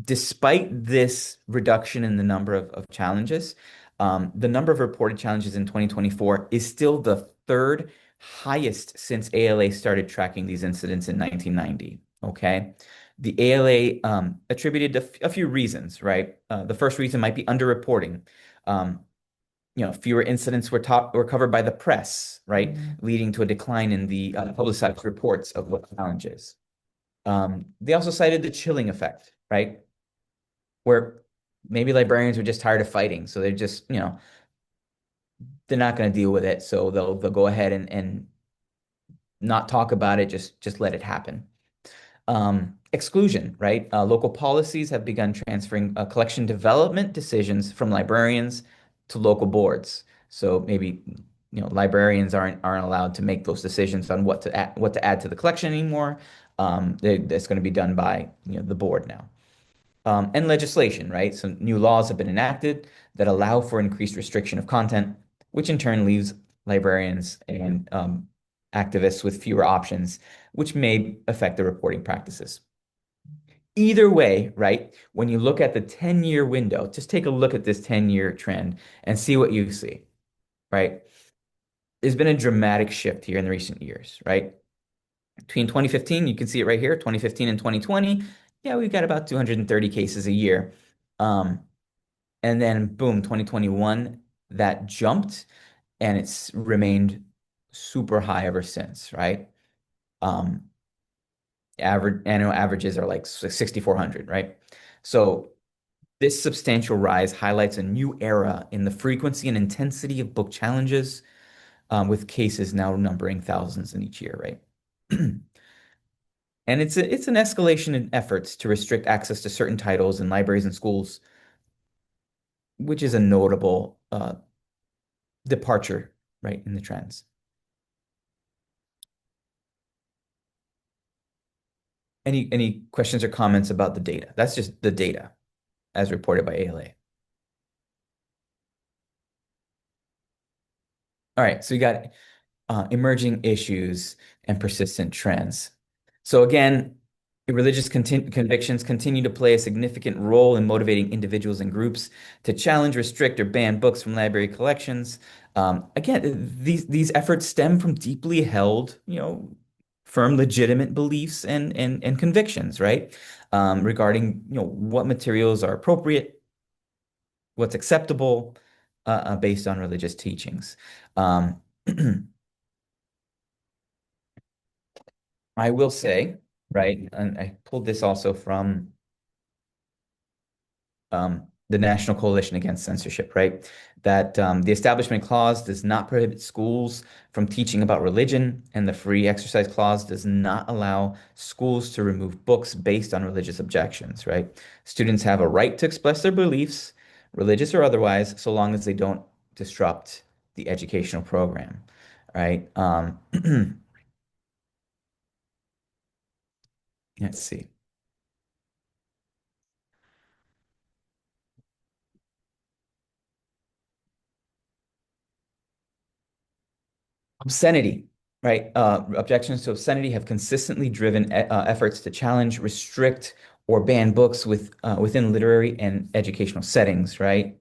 Speaker 1: Despite this reduction in the number of challenges, the number of reported challenges in 2024 is still the third highest since ALA started tracking these incidents in 1990. Okay. The ALA attributed a few reasons, right? The first reason might be underreporting. Fewer incidents were covered by the press, right? Leading to a decline in the publicized reports of what challenges. They also cited the chilling effect, right? Where maybe librarians were just tired of fighting, so they're just, they're not going to deal with it, so they'll go ahead and not talk about it, just let it happen. Exclusion, right? Local policies have begun transferring collection development decisions from librarians to local boards. So maybe librarians aren't allowed to make those decisions on what to add to the collection anymore. That's going to be done by the board now. And legislation, right? So new laws have been enacted that allow for increased restriction of content, which in turn leaves librarians and activists with fewer options, which may affect their reporting practices. Either way, right, when you look at the 10-year window, just take a look at this 10-year trend and see what you see, right? There's been a dramatic shift here in the recent years, right? Between 2015, you can see it right here, 2015 and 2020, yeah, we've got about 230 cases a year. And then boom, 2021, that jumped and it's remained super high ever since, right? Average annual averages are like 6,400, right? So this substantial rise highlights a new era in the frequency and intensity of book challenges, with cases now numbering thousands in each year, right? And it's an escalation in efforts to restrict access to certain titles in libraries and schools, which is a notable departure, right, in the trends. Any questions or comments about the data? That's just the data as reported by ALA. All right, so you got emerging issues and persistent trends. So again, religious convictions continue to play a significant role in motivating individuals and groups to challenge, restrict, or ban books from library collections. Again, these efforts stem from deeply held, firm, legitimate beliefs and convictions, right? Regarding, what materials are appropriate, what's acceptable, based on religious teachings. I will say, right, and I pulled this also from the National Coalition Against Censorship, right? That the Establishment Clause does not prohibit schools from teaching about religion, and the Free Exercise Clause does not allow schools to remove books based on religious objections, right? Students have a right to express their beliefs, religious or otherwise, so long as they don't disrupt the educational program, right? Let's see. Obscenity, right? Objections to obscenity have consistently driven efforts to challenge, restrict, or ban books within literary and educational settings, right?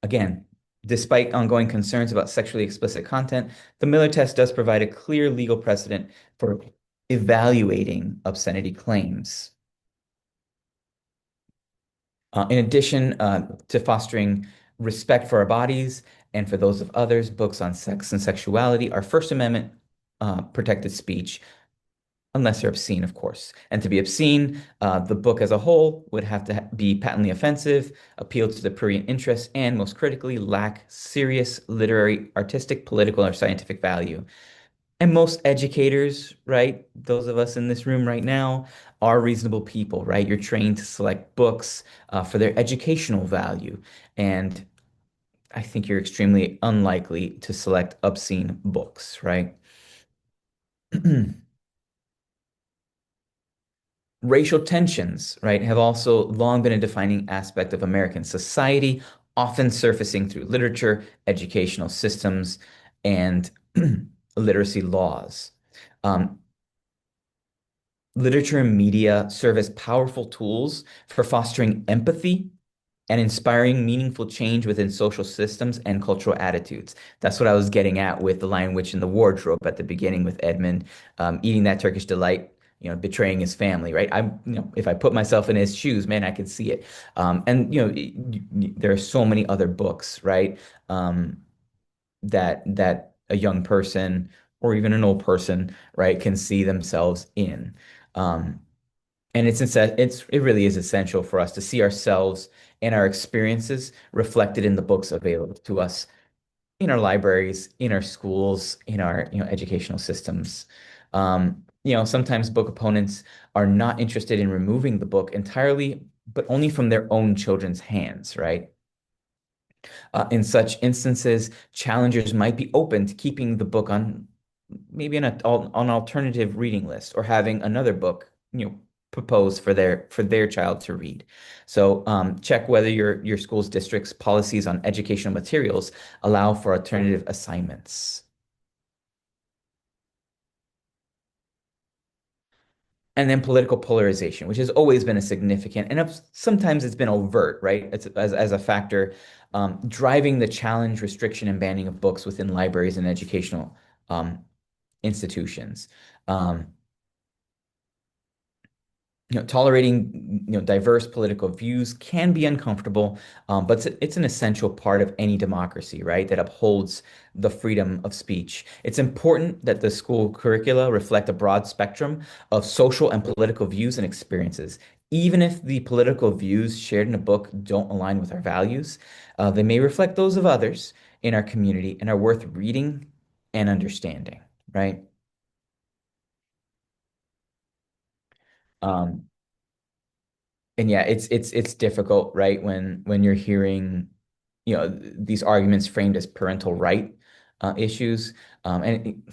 Speaker 1: Again, despite ongoing concerns about sexually explicit content, the Miller test does provide a clear legal precedent for evaluating obscenity claims. In addition to fostering respect for our bodies and for those of others, books on sex and sexuality are First Amendment protected speech, unless they're obscene, of course. And to be obscene, the book as a whole would have to be patently offensive, appeal to the prurient interest, and most critically, lack serious literary, artistic, political, or scientific value. And most educators, right, those of us in this room right now, are reasonable people, right? You're trained to select books for their educational value. And I think you're extremely unlikely to select obscene books, right? Racial tensions, right, have also long been a defining aspect of American society, often surfacing through literature, educational systems, and literacy laws. Um, Literature and media serve as powerful tools for fostering empathy and inspiring meaningful change within social systems and cultural attitudes. That's what I was getting at with The Lion, Witch, and the Wardrobe at the beginning with Edmund, eating that Turkish delight, betraying his family, right? If I put myself in his shoes, man, I could see it. And there are so many other books, right? That a young person or even an old person, right, can see themselves in. Um, and it really is essential for us to see ourselves and our experiences reflected in the books available to us in our libraries, in our schools, in our, educational systems. Sometimes book opponents are not interested in removing the book entirely, but only from their own children's hands, right? In such instances, challengers might be open to keeping the book on maybe on alternative reading list or having another book, proposed for their child to read. So check whether your school's district's policies on educational materials allow for alternative assignments. And then political polarization, which has always been a significant, and sometimes it's been overt, right? It's as a factor driving the challenge, restriction, and banning of books within libraries and educational institutions. Um, Tolerating diverse political views can be uncomfortable, but it's an essential part of any democracy, right? That upholds the freedom of speech. It's important that the school curricula reflect a broad spectrum of social and political views and experiences. Even if the political views shared in a book don't align with our values, they may reflect those of others in our community and are worth reading and understanding, right? Um, and yeah, it's difficult, right? When you're hearing, these arguments framed as parental right issues. I'm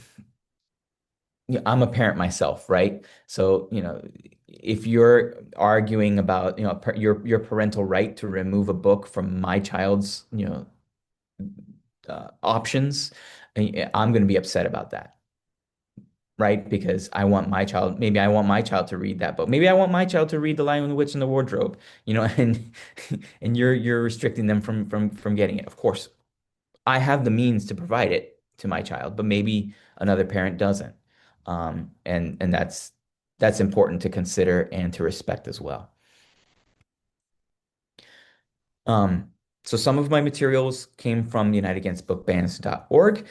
Speaker 1: a parent myself, right? So, if you're arguing about, your parental right to remove a book from my child's, options, I'm going to be upset about that, right? Because maybe I want my child to read that book. Maybe I want my child to read The Lion, the Witch, and the Wardrobe, and and you're restricting them from getting it. Of course, I have the means to provide it to my child, but maybe another parent doesn't. And that's important to consider and to respect as well. Um, so some of my materials came from uniteagainstbookbans.org.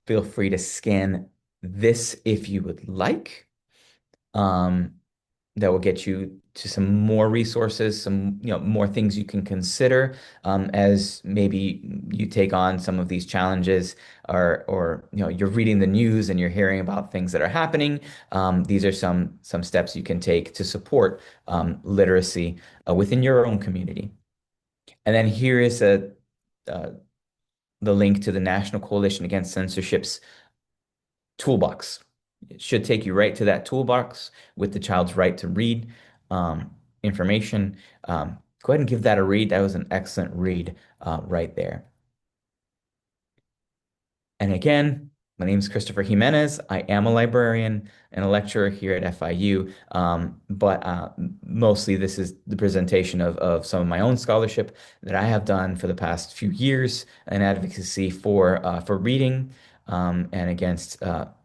Speaker 1: Feel free to scan this if you would like. Um, that will get you to some more resources, some more things you can consider as maybe you take on some of these challenges, or you're reading the news and you're hearing about things that are happening. These are some steps you can take to support literacy within your own community. And then here is uh, the link to the National Coalition Against Censorship's toolbox. It should take you right to that toolbox with the child's right to read information. Go ahead and give that a read. That was an excellent read right there. And again, my name is Christopher Jimenez. I am a librarian and a lecturer here at FIU, but mostly this is the presentation of some of my own scholarship that I have done for the past few years in advocacy for reading and against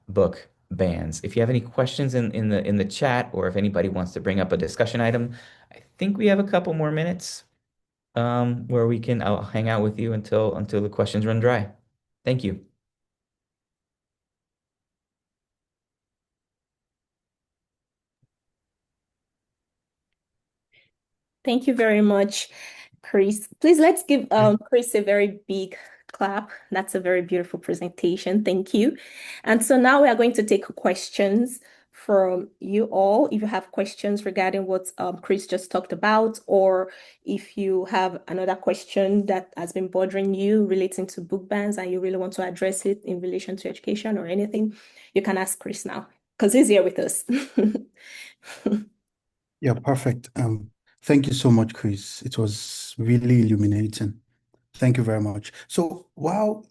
Speaker 1: book bans. If you have any questions in the chat, or if anybody wants to bring up a discussion item, I think we have a couple more minutes where I'll hang out with you until the questions run dry. Thank you.
Speaker 3: Thank you very much, Chris. Please let's give Chris a very big clap. That's a very beautiful presentation. Thank you. And so now we are going to take questions from you all. If you have questions regarding what Chris just talked about, or if you have another question that has been bothering you relating to book bans and you really want to address it in relation to education or anything, you can ask Chris now because he's here with us.
Speaker 4: Yeah, perfect. Thank you so much, Chris. It was really illuminating. Thank you very much. So while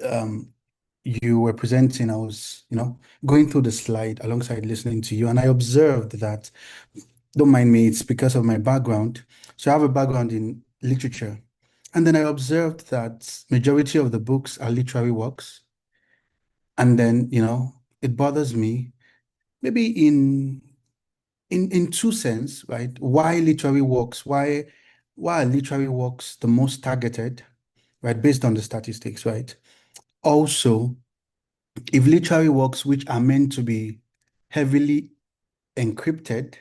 Speaker 4: you were presenting, I was, going through the slide alongside listening to you, and I observed that, don't mind me, it's because of my background. So I have a background in literature. And then I observed that majority of the books are literary works. And then, it bothers me, maybe in two sense, right? Why literary works? Why are literary works the most targeted, right? Based on the statistics, right? Also, if literary works which are meant to be heavily encrypted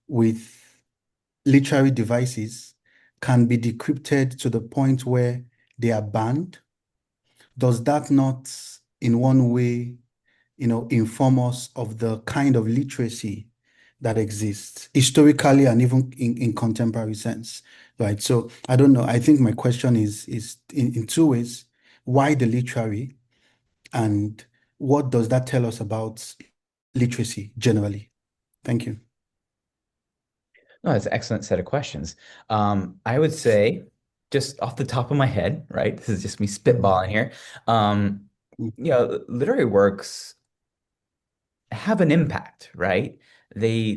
Speaker 4: with literary devices can be decrypted to the point where they are banned, does that not in one way, inform us of the kind of literacy that exists historically and even in contemporary sense, right? So I don't know. I think my question is in two ways. Why the literary, and what does that tell us about literacy generally? Thank you.
Speaker 1: No, that's an excellent set of questions. I would say, just off the top of my head, right? This is just me spitballing here. Literary works have an impact, right? They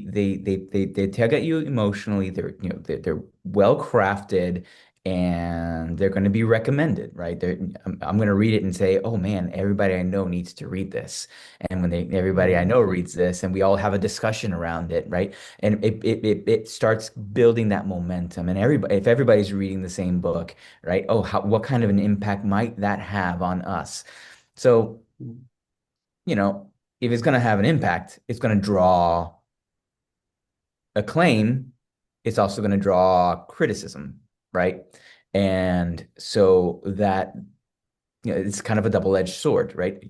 Speaker 1: tug at you emotionally. They're well crafted, and they're going to be recommended, right? I'm going to read it and say, oh man, everybody I know needs to read this. And when everybody I know reads this, and we all have a discussion around it, right? And it starts building that momentum. And if everybody's reading the same book, right? Oh, what kind of an impact might that have on us? So, if it's going to have an impact, it's going to draw acclaim. It's also going to draw criticism, right? And so that, it's kind of a double-edged sword, right?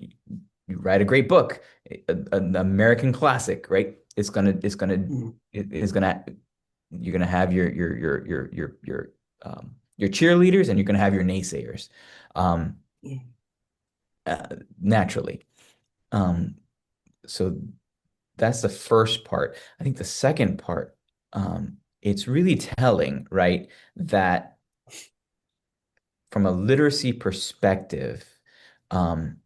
Speaker 1: You write a great book, an American classic, right? You're gonna have your cheerleaders, and you're gonna have your naysayers, um, naturally. So that's the first part. I think the second part, it's really telling, right, that from a literacy perspective, um,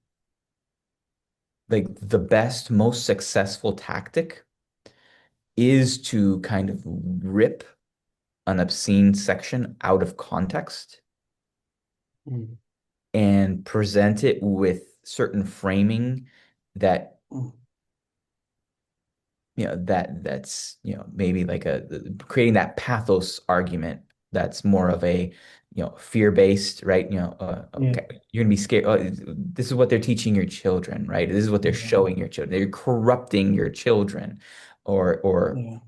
Speaker 1: like the best, most successful tactic is to kind of rip an obscene section out of context
Speaker 4: Mm.
Speaker 1: and present it with certain framing that that's maybe like creating that pathos argument that's more of a fear-based, right? Okay, you're gonna be scared. Oh, this is what they're teaching your children, right? This is what they're showing your children. They're corrupting your children, or
Speaker 4: Yeah.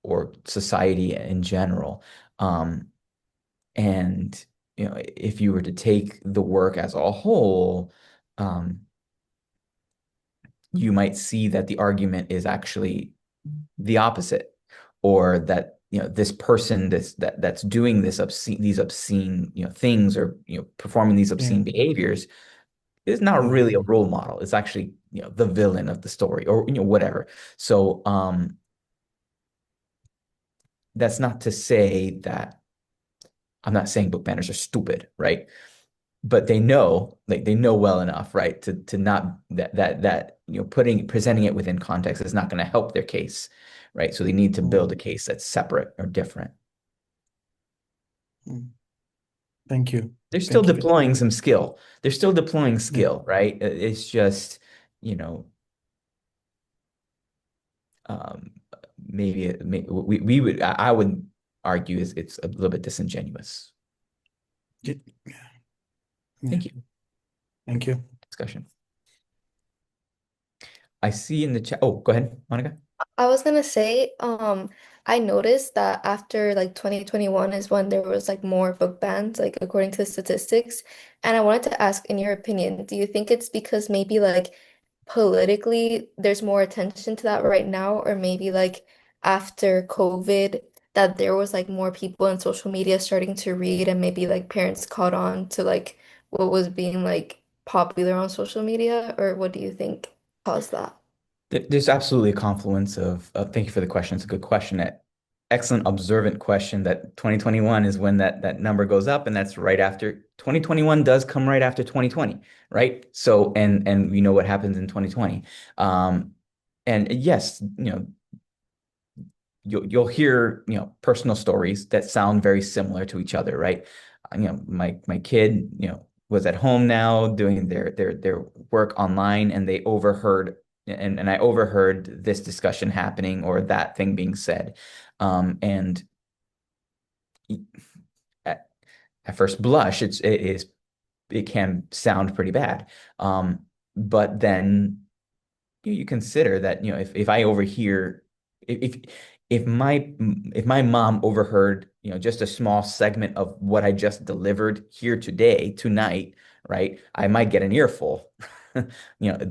Speaker 1: or society in general. And if you were to take the work as a whole, um, you might see that the argument is actually the opposite, or that this person that's doing these obscene things, or performing these
Speaker 4: Yeah.
Speaker 1: obscene behaviors, is not
Speaker 4: Yeah.
Speaker 1: really a role model. It's actually the villain of the story, or whatever. So that's not to say that I'm not saying book banners are stupid, right? But they know, like they know well enough, right, to not that presenting it within context is not going to help their case, right? So they need to build a
Speaker 4: Mm,
Speaker 1: case that's separate or different.
Speaker 4: mm. Thank you.
Speaker 1: They're still
Speaker 4: Thank you.
Speaker 1: deploying some skill. They're still deploying
Speaker 4: Yeah.
Speaker 1: skill, right? It's just, you know, um, maybe we would I would argue is it's a little bit disingenuous.
Speaker 4: Yeah. Yeah.
Speaker 1: Thank you.
Speaker 4: Thank you.
Speaker 1: Discussion. I see in the chat. Oh, go ahead, Monica.
Speaker 2: I was gonna say, I noticed that after like 2021 is when there was like more book bans, like according to the statistics. And I wanted to ask, in your opinion, do you think it's because maybe like politically there's more attention to that right now, or maybe like after COVID that there was like more people in social media starting to read, and maybe like parents caught on to like what was being like popular on social media, or what do you think caused that?
Speaker 1: There's absolutely a confluence thank you for the question. It's a good question. Excellent observant question that 2021 is when that number goes up, and that's right after 2021 does come right after 2020, right? So and we know what happens in 2020. And yes, you'll hear personal stories that sound very similar to each other, right? My kid was at home now doing their work online, and they overheard and I overheard this discussion happening or that thing being said, and at, at first blush it can sound pretty bad, but then you consider that if I overhear if if my if my mom overheard just a small segment of what I just delivered here tonight, right, I might get an earful,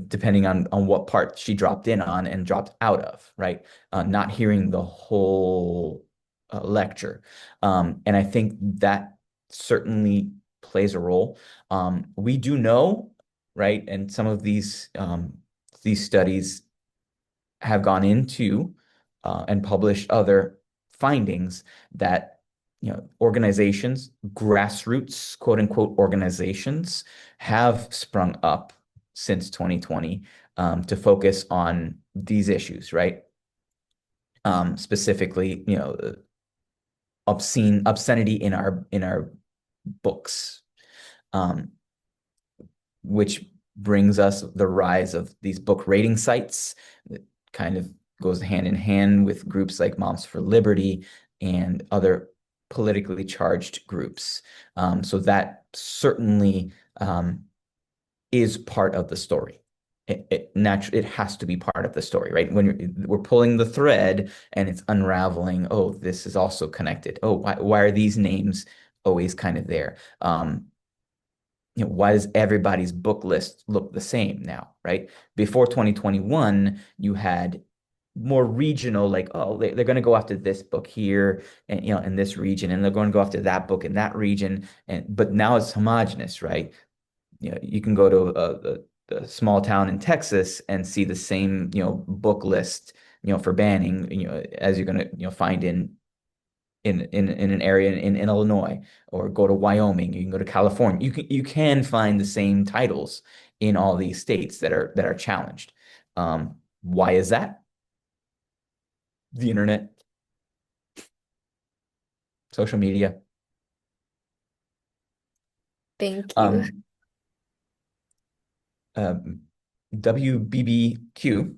Speaker 1: depending on what part she dropped in on and dropped out of, right, not hearing the whole lecture, and I think that certainly plays a role. We do know, right, and some of these studies have gone into and published other findings that organizations, grassroots, quote unquote, organizations have sprung up since 2020 to focus on these issues, right? Specifically, obscenity in our books, um, which brings us the rise of these book rating sites that kind of goes hand in hand with groups like Moms for Liberty and other politically charged groups. So that certainly is part of the story. It has to be part of the story, right? When we're pulling the thread and it's unraveling, oh, this is also connected. Oh, why are these names always kind of there? Why does everybody's book list look the same now, right? Before 2021, you had more regional, like, oh, they're going to go after this book here and, in this region, and they're going to go after that book in that region. But now it's homogenous, right? You can go to a small town in Texas and see the same, book list, for banning, as you're going to, find in an area in Illinois, or go to Wyoming, you can go to California. You can find the same titles in all these states that are challenged. Why is that? The internet, social media.
Speaker 2: Thank you.
Speaker 1: Um, WBBQ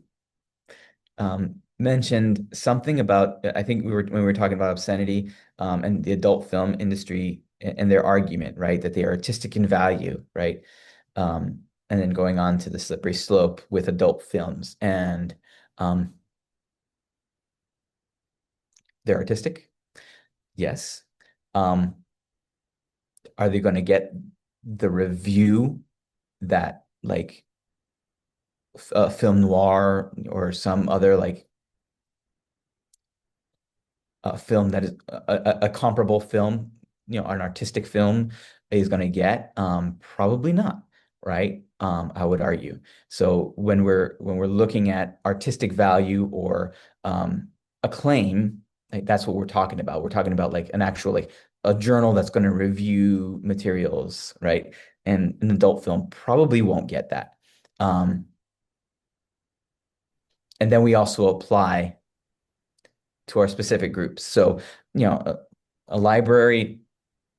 Speaker 1: mentioned something about, I think when we were talking about obscenity, and the adult film industry and their argument, right, that they are artistic in value, right, and then going on to the slippery slope with adult films, and um, They're artistic? Yes. Um, are they going to get the review that like film noir or some other like a film that is a comparable film, an artistic film is going to get? Probably not, right? I would argue. So when we're looking at artistic value or acclaim, like that's what we're talking about. We're talking about like an actual like a journal that's going to review materials, right? And an adult film probably won't get that. Um, and then we also apply to our specific groups. So, a library,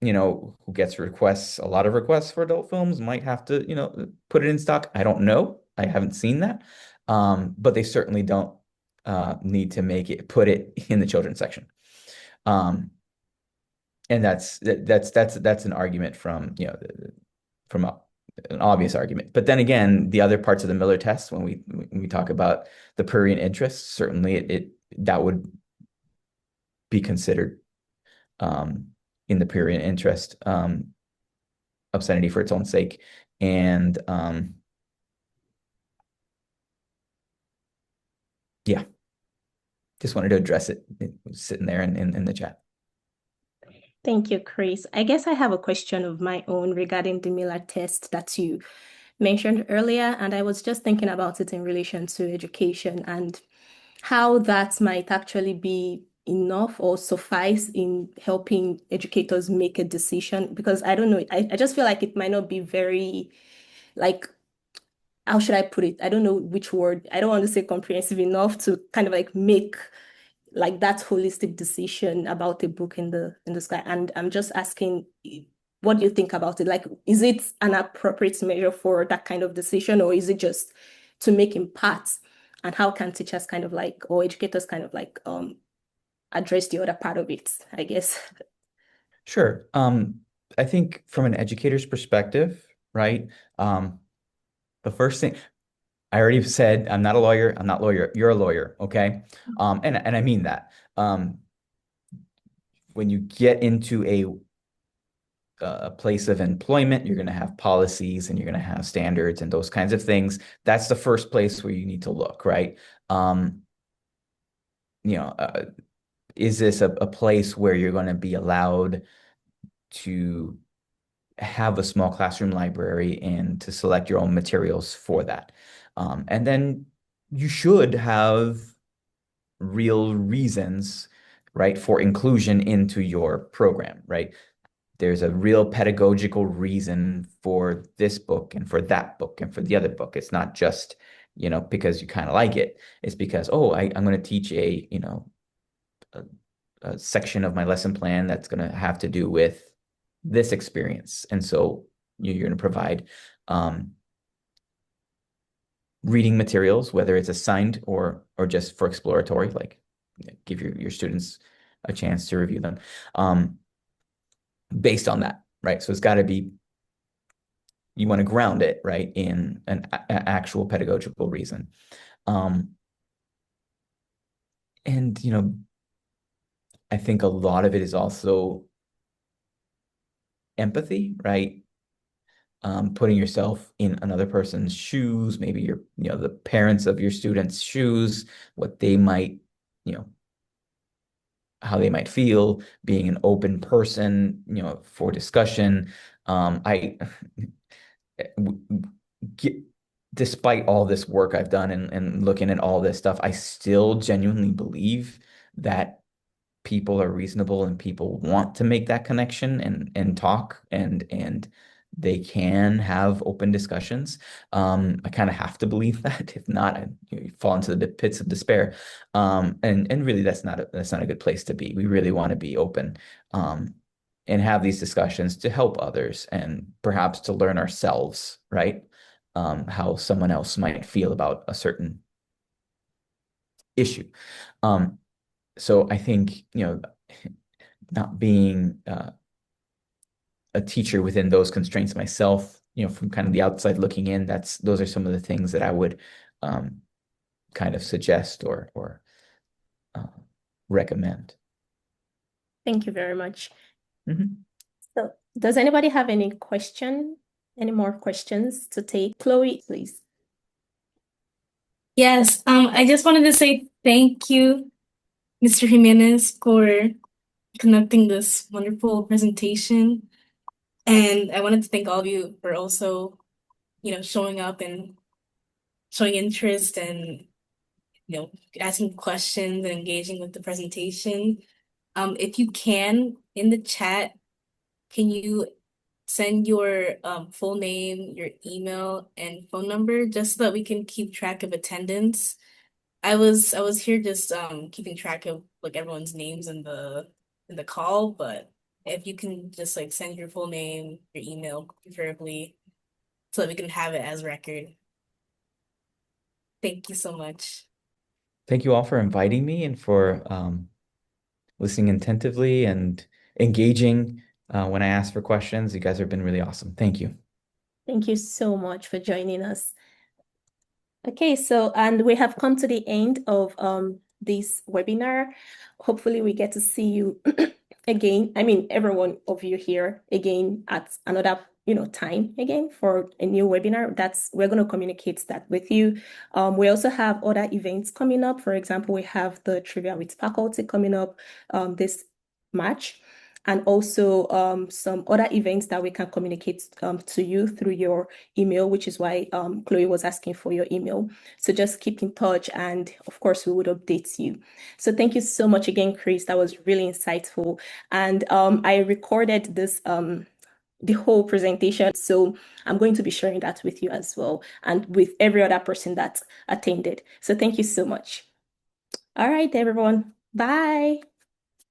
Speaker 1: who gets requests, a lot of requests for adult films might have to, put it in stock. I don't know. I haven't seen that. But they certainly don't need to put it in the children's section. Um, and that's an argument from an obvious argument. But then again, the other parts of the Miller test, when we talk about the prurient interest, certainly that would be considered um, in the prurient interest, obscenity for its own sake. And yeah, just wanted to address it. It was sitting there in the chat.
Speaker 3: Thank you, Chris. I guess I have a question of my own regarding the Miller test that you mentioned earlier, and I was just thinking about it in relation to education and how that might actually be enough or suffice in helping educators make a decision. Because I don't know, I just feel like it might not be very, like, how should I put it? I don't know which word. I don't want to say comprehensive enough to kind of like make like that holistic decision about a book in the sky. And I'm just asking, what do you think about it? Like, is it an appropriate measure for that kind of decision, or is it just to make in parts? And how can teachers kind of like, or educators kind of like address the other part of it, I guess?
Speaker 1: Sure. I think from an educator's perspective, right? The first thing I already said, I'm not a lawyer. I'm not a lawyer. You're a lawyer, okay? And I mean that. When you get into a place of employment, you're going to have policies and you're going to have standards and those kinds of things. That's the first place where you need to look, right? Um, you know, uh, is this a place where you're going to be allowed to have a small classroom library and to select your own materials for that? And then you should have real reasons, right, for inclusion into your program, right? There's a real pedagogical reason for this book and for that book and for the other book. It's not just, because you kind of like it. It's because, oh, I'm going to teach a, a section of my lesson plan that's going to have to do with this experience. And so you're going to provide reading materials, whether it's assigned or just for exploratory, like give your students a chance to review them based on that, right? So it's got to be, you want to ground it, right, in an actual pedagogical reason. Um, and, I think a lot of it is also empathy, right? Putting yourself in another person's shoes, maybe the parents of your students' shoes, what they might, you know, how they might feel, being an open person, for discussion. I get, despite all this work I've done and looking at all this stuff, I still genuinely believe that people are reasonable and people want to make that connection and talk and they can have open discussions. I kind of have to believe that. If not, you fall into the pits of despair. And really, that's not a good place to be. We really want to be open, and have these discussions to help others and perhaps to learn ourselves, right? How someone else might feel about a certain issue. So I think, not being a teacher within those constraints myself, from kind of the outside looking in, those are some of the things that I would kind of suggest or uh, recommend.
Speaker 3: Thank you very much.
Speaker 1: Mhm.
Speaker 3: So, does anybody have any more questions to take? Chloe, please.
Speaker 5: Yes, I just wanted to say thank you, Mr. Jimenez, for conducting this wonderful presentation. And I wanted to thank all of you for also, showing up and showing interest and, asking questions and engaging with the presentation. If you can, in the chat, can you send your full name, your email, and phone number just so that we can keep track of attendance? I was here just keeping track of like everyone's names in the call, but if you can just like send your full name, your email preferably, so that we can have it as record. Thank you so much.
Speaker 1: Thank you all for inviting me and for listening attentively and engaging when I ask for questions. You guys have been really awesome. Thank you.
Speaker 3: Thank you so much for joining us. Okay, so and we have come to the end of this webinar. Hopefully we get to see you again. I mean, every one of you here again at another time again for a new webinar. We're going to communicate that with you. We also have other events coming up. For example, we have the Trivia with Faculty coming up this March, and also some other events that we can communicate to you through your email, which is why Chloe was asking for your email. So just keep in touch, and of course we would update you. So thank you so much again, Chris. That was really insightful. And I recorded this the whole presentation, so I'm going to be sharing that with you as well, and with every other person that attended. So thank you so much. All right, everyone. Bye.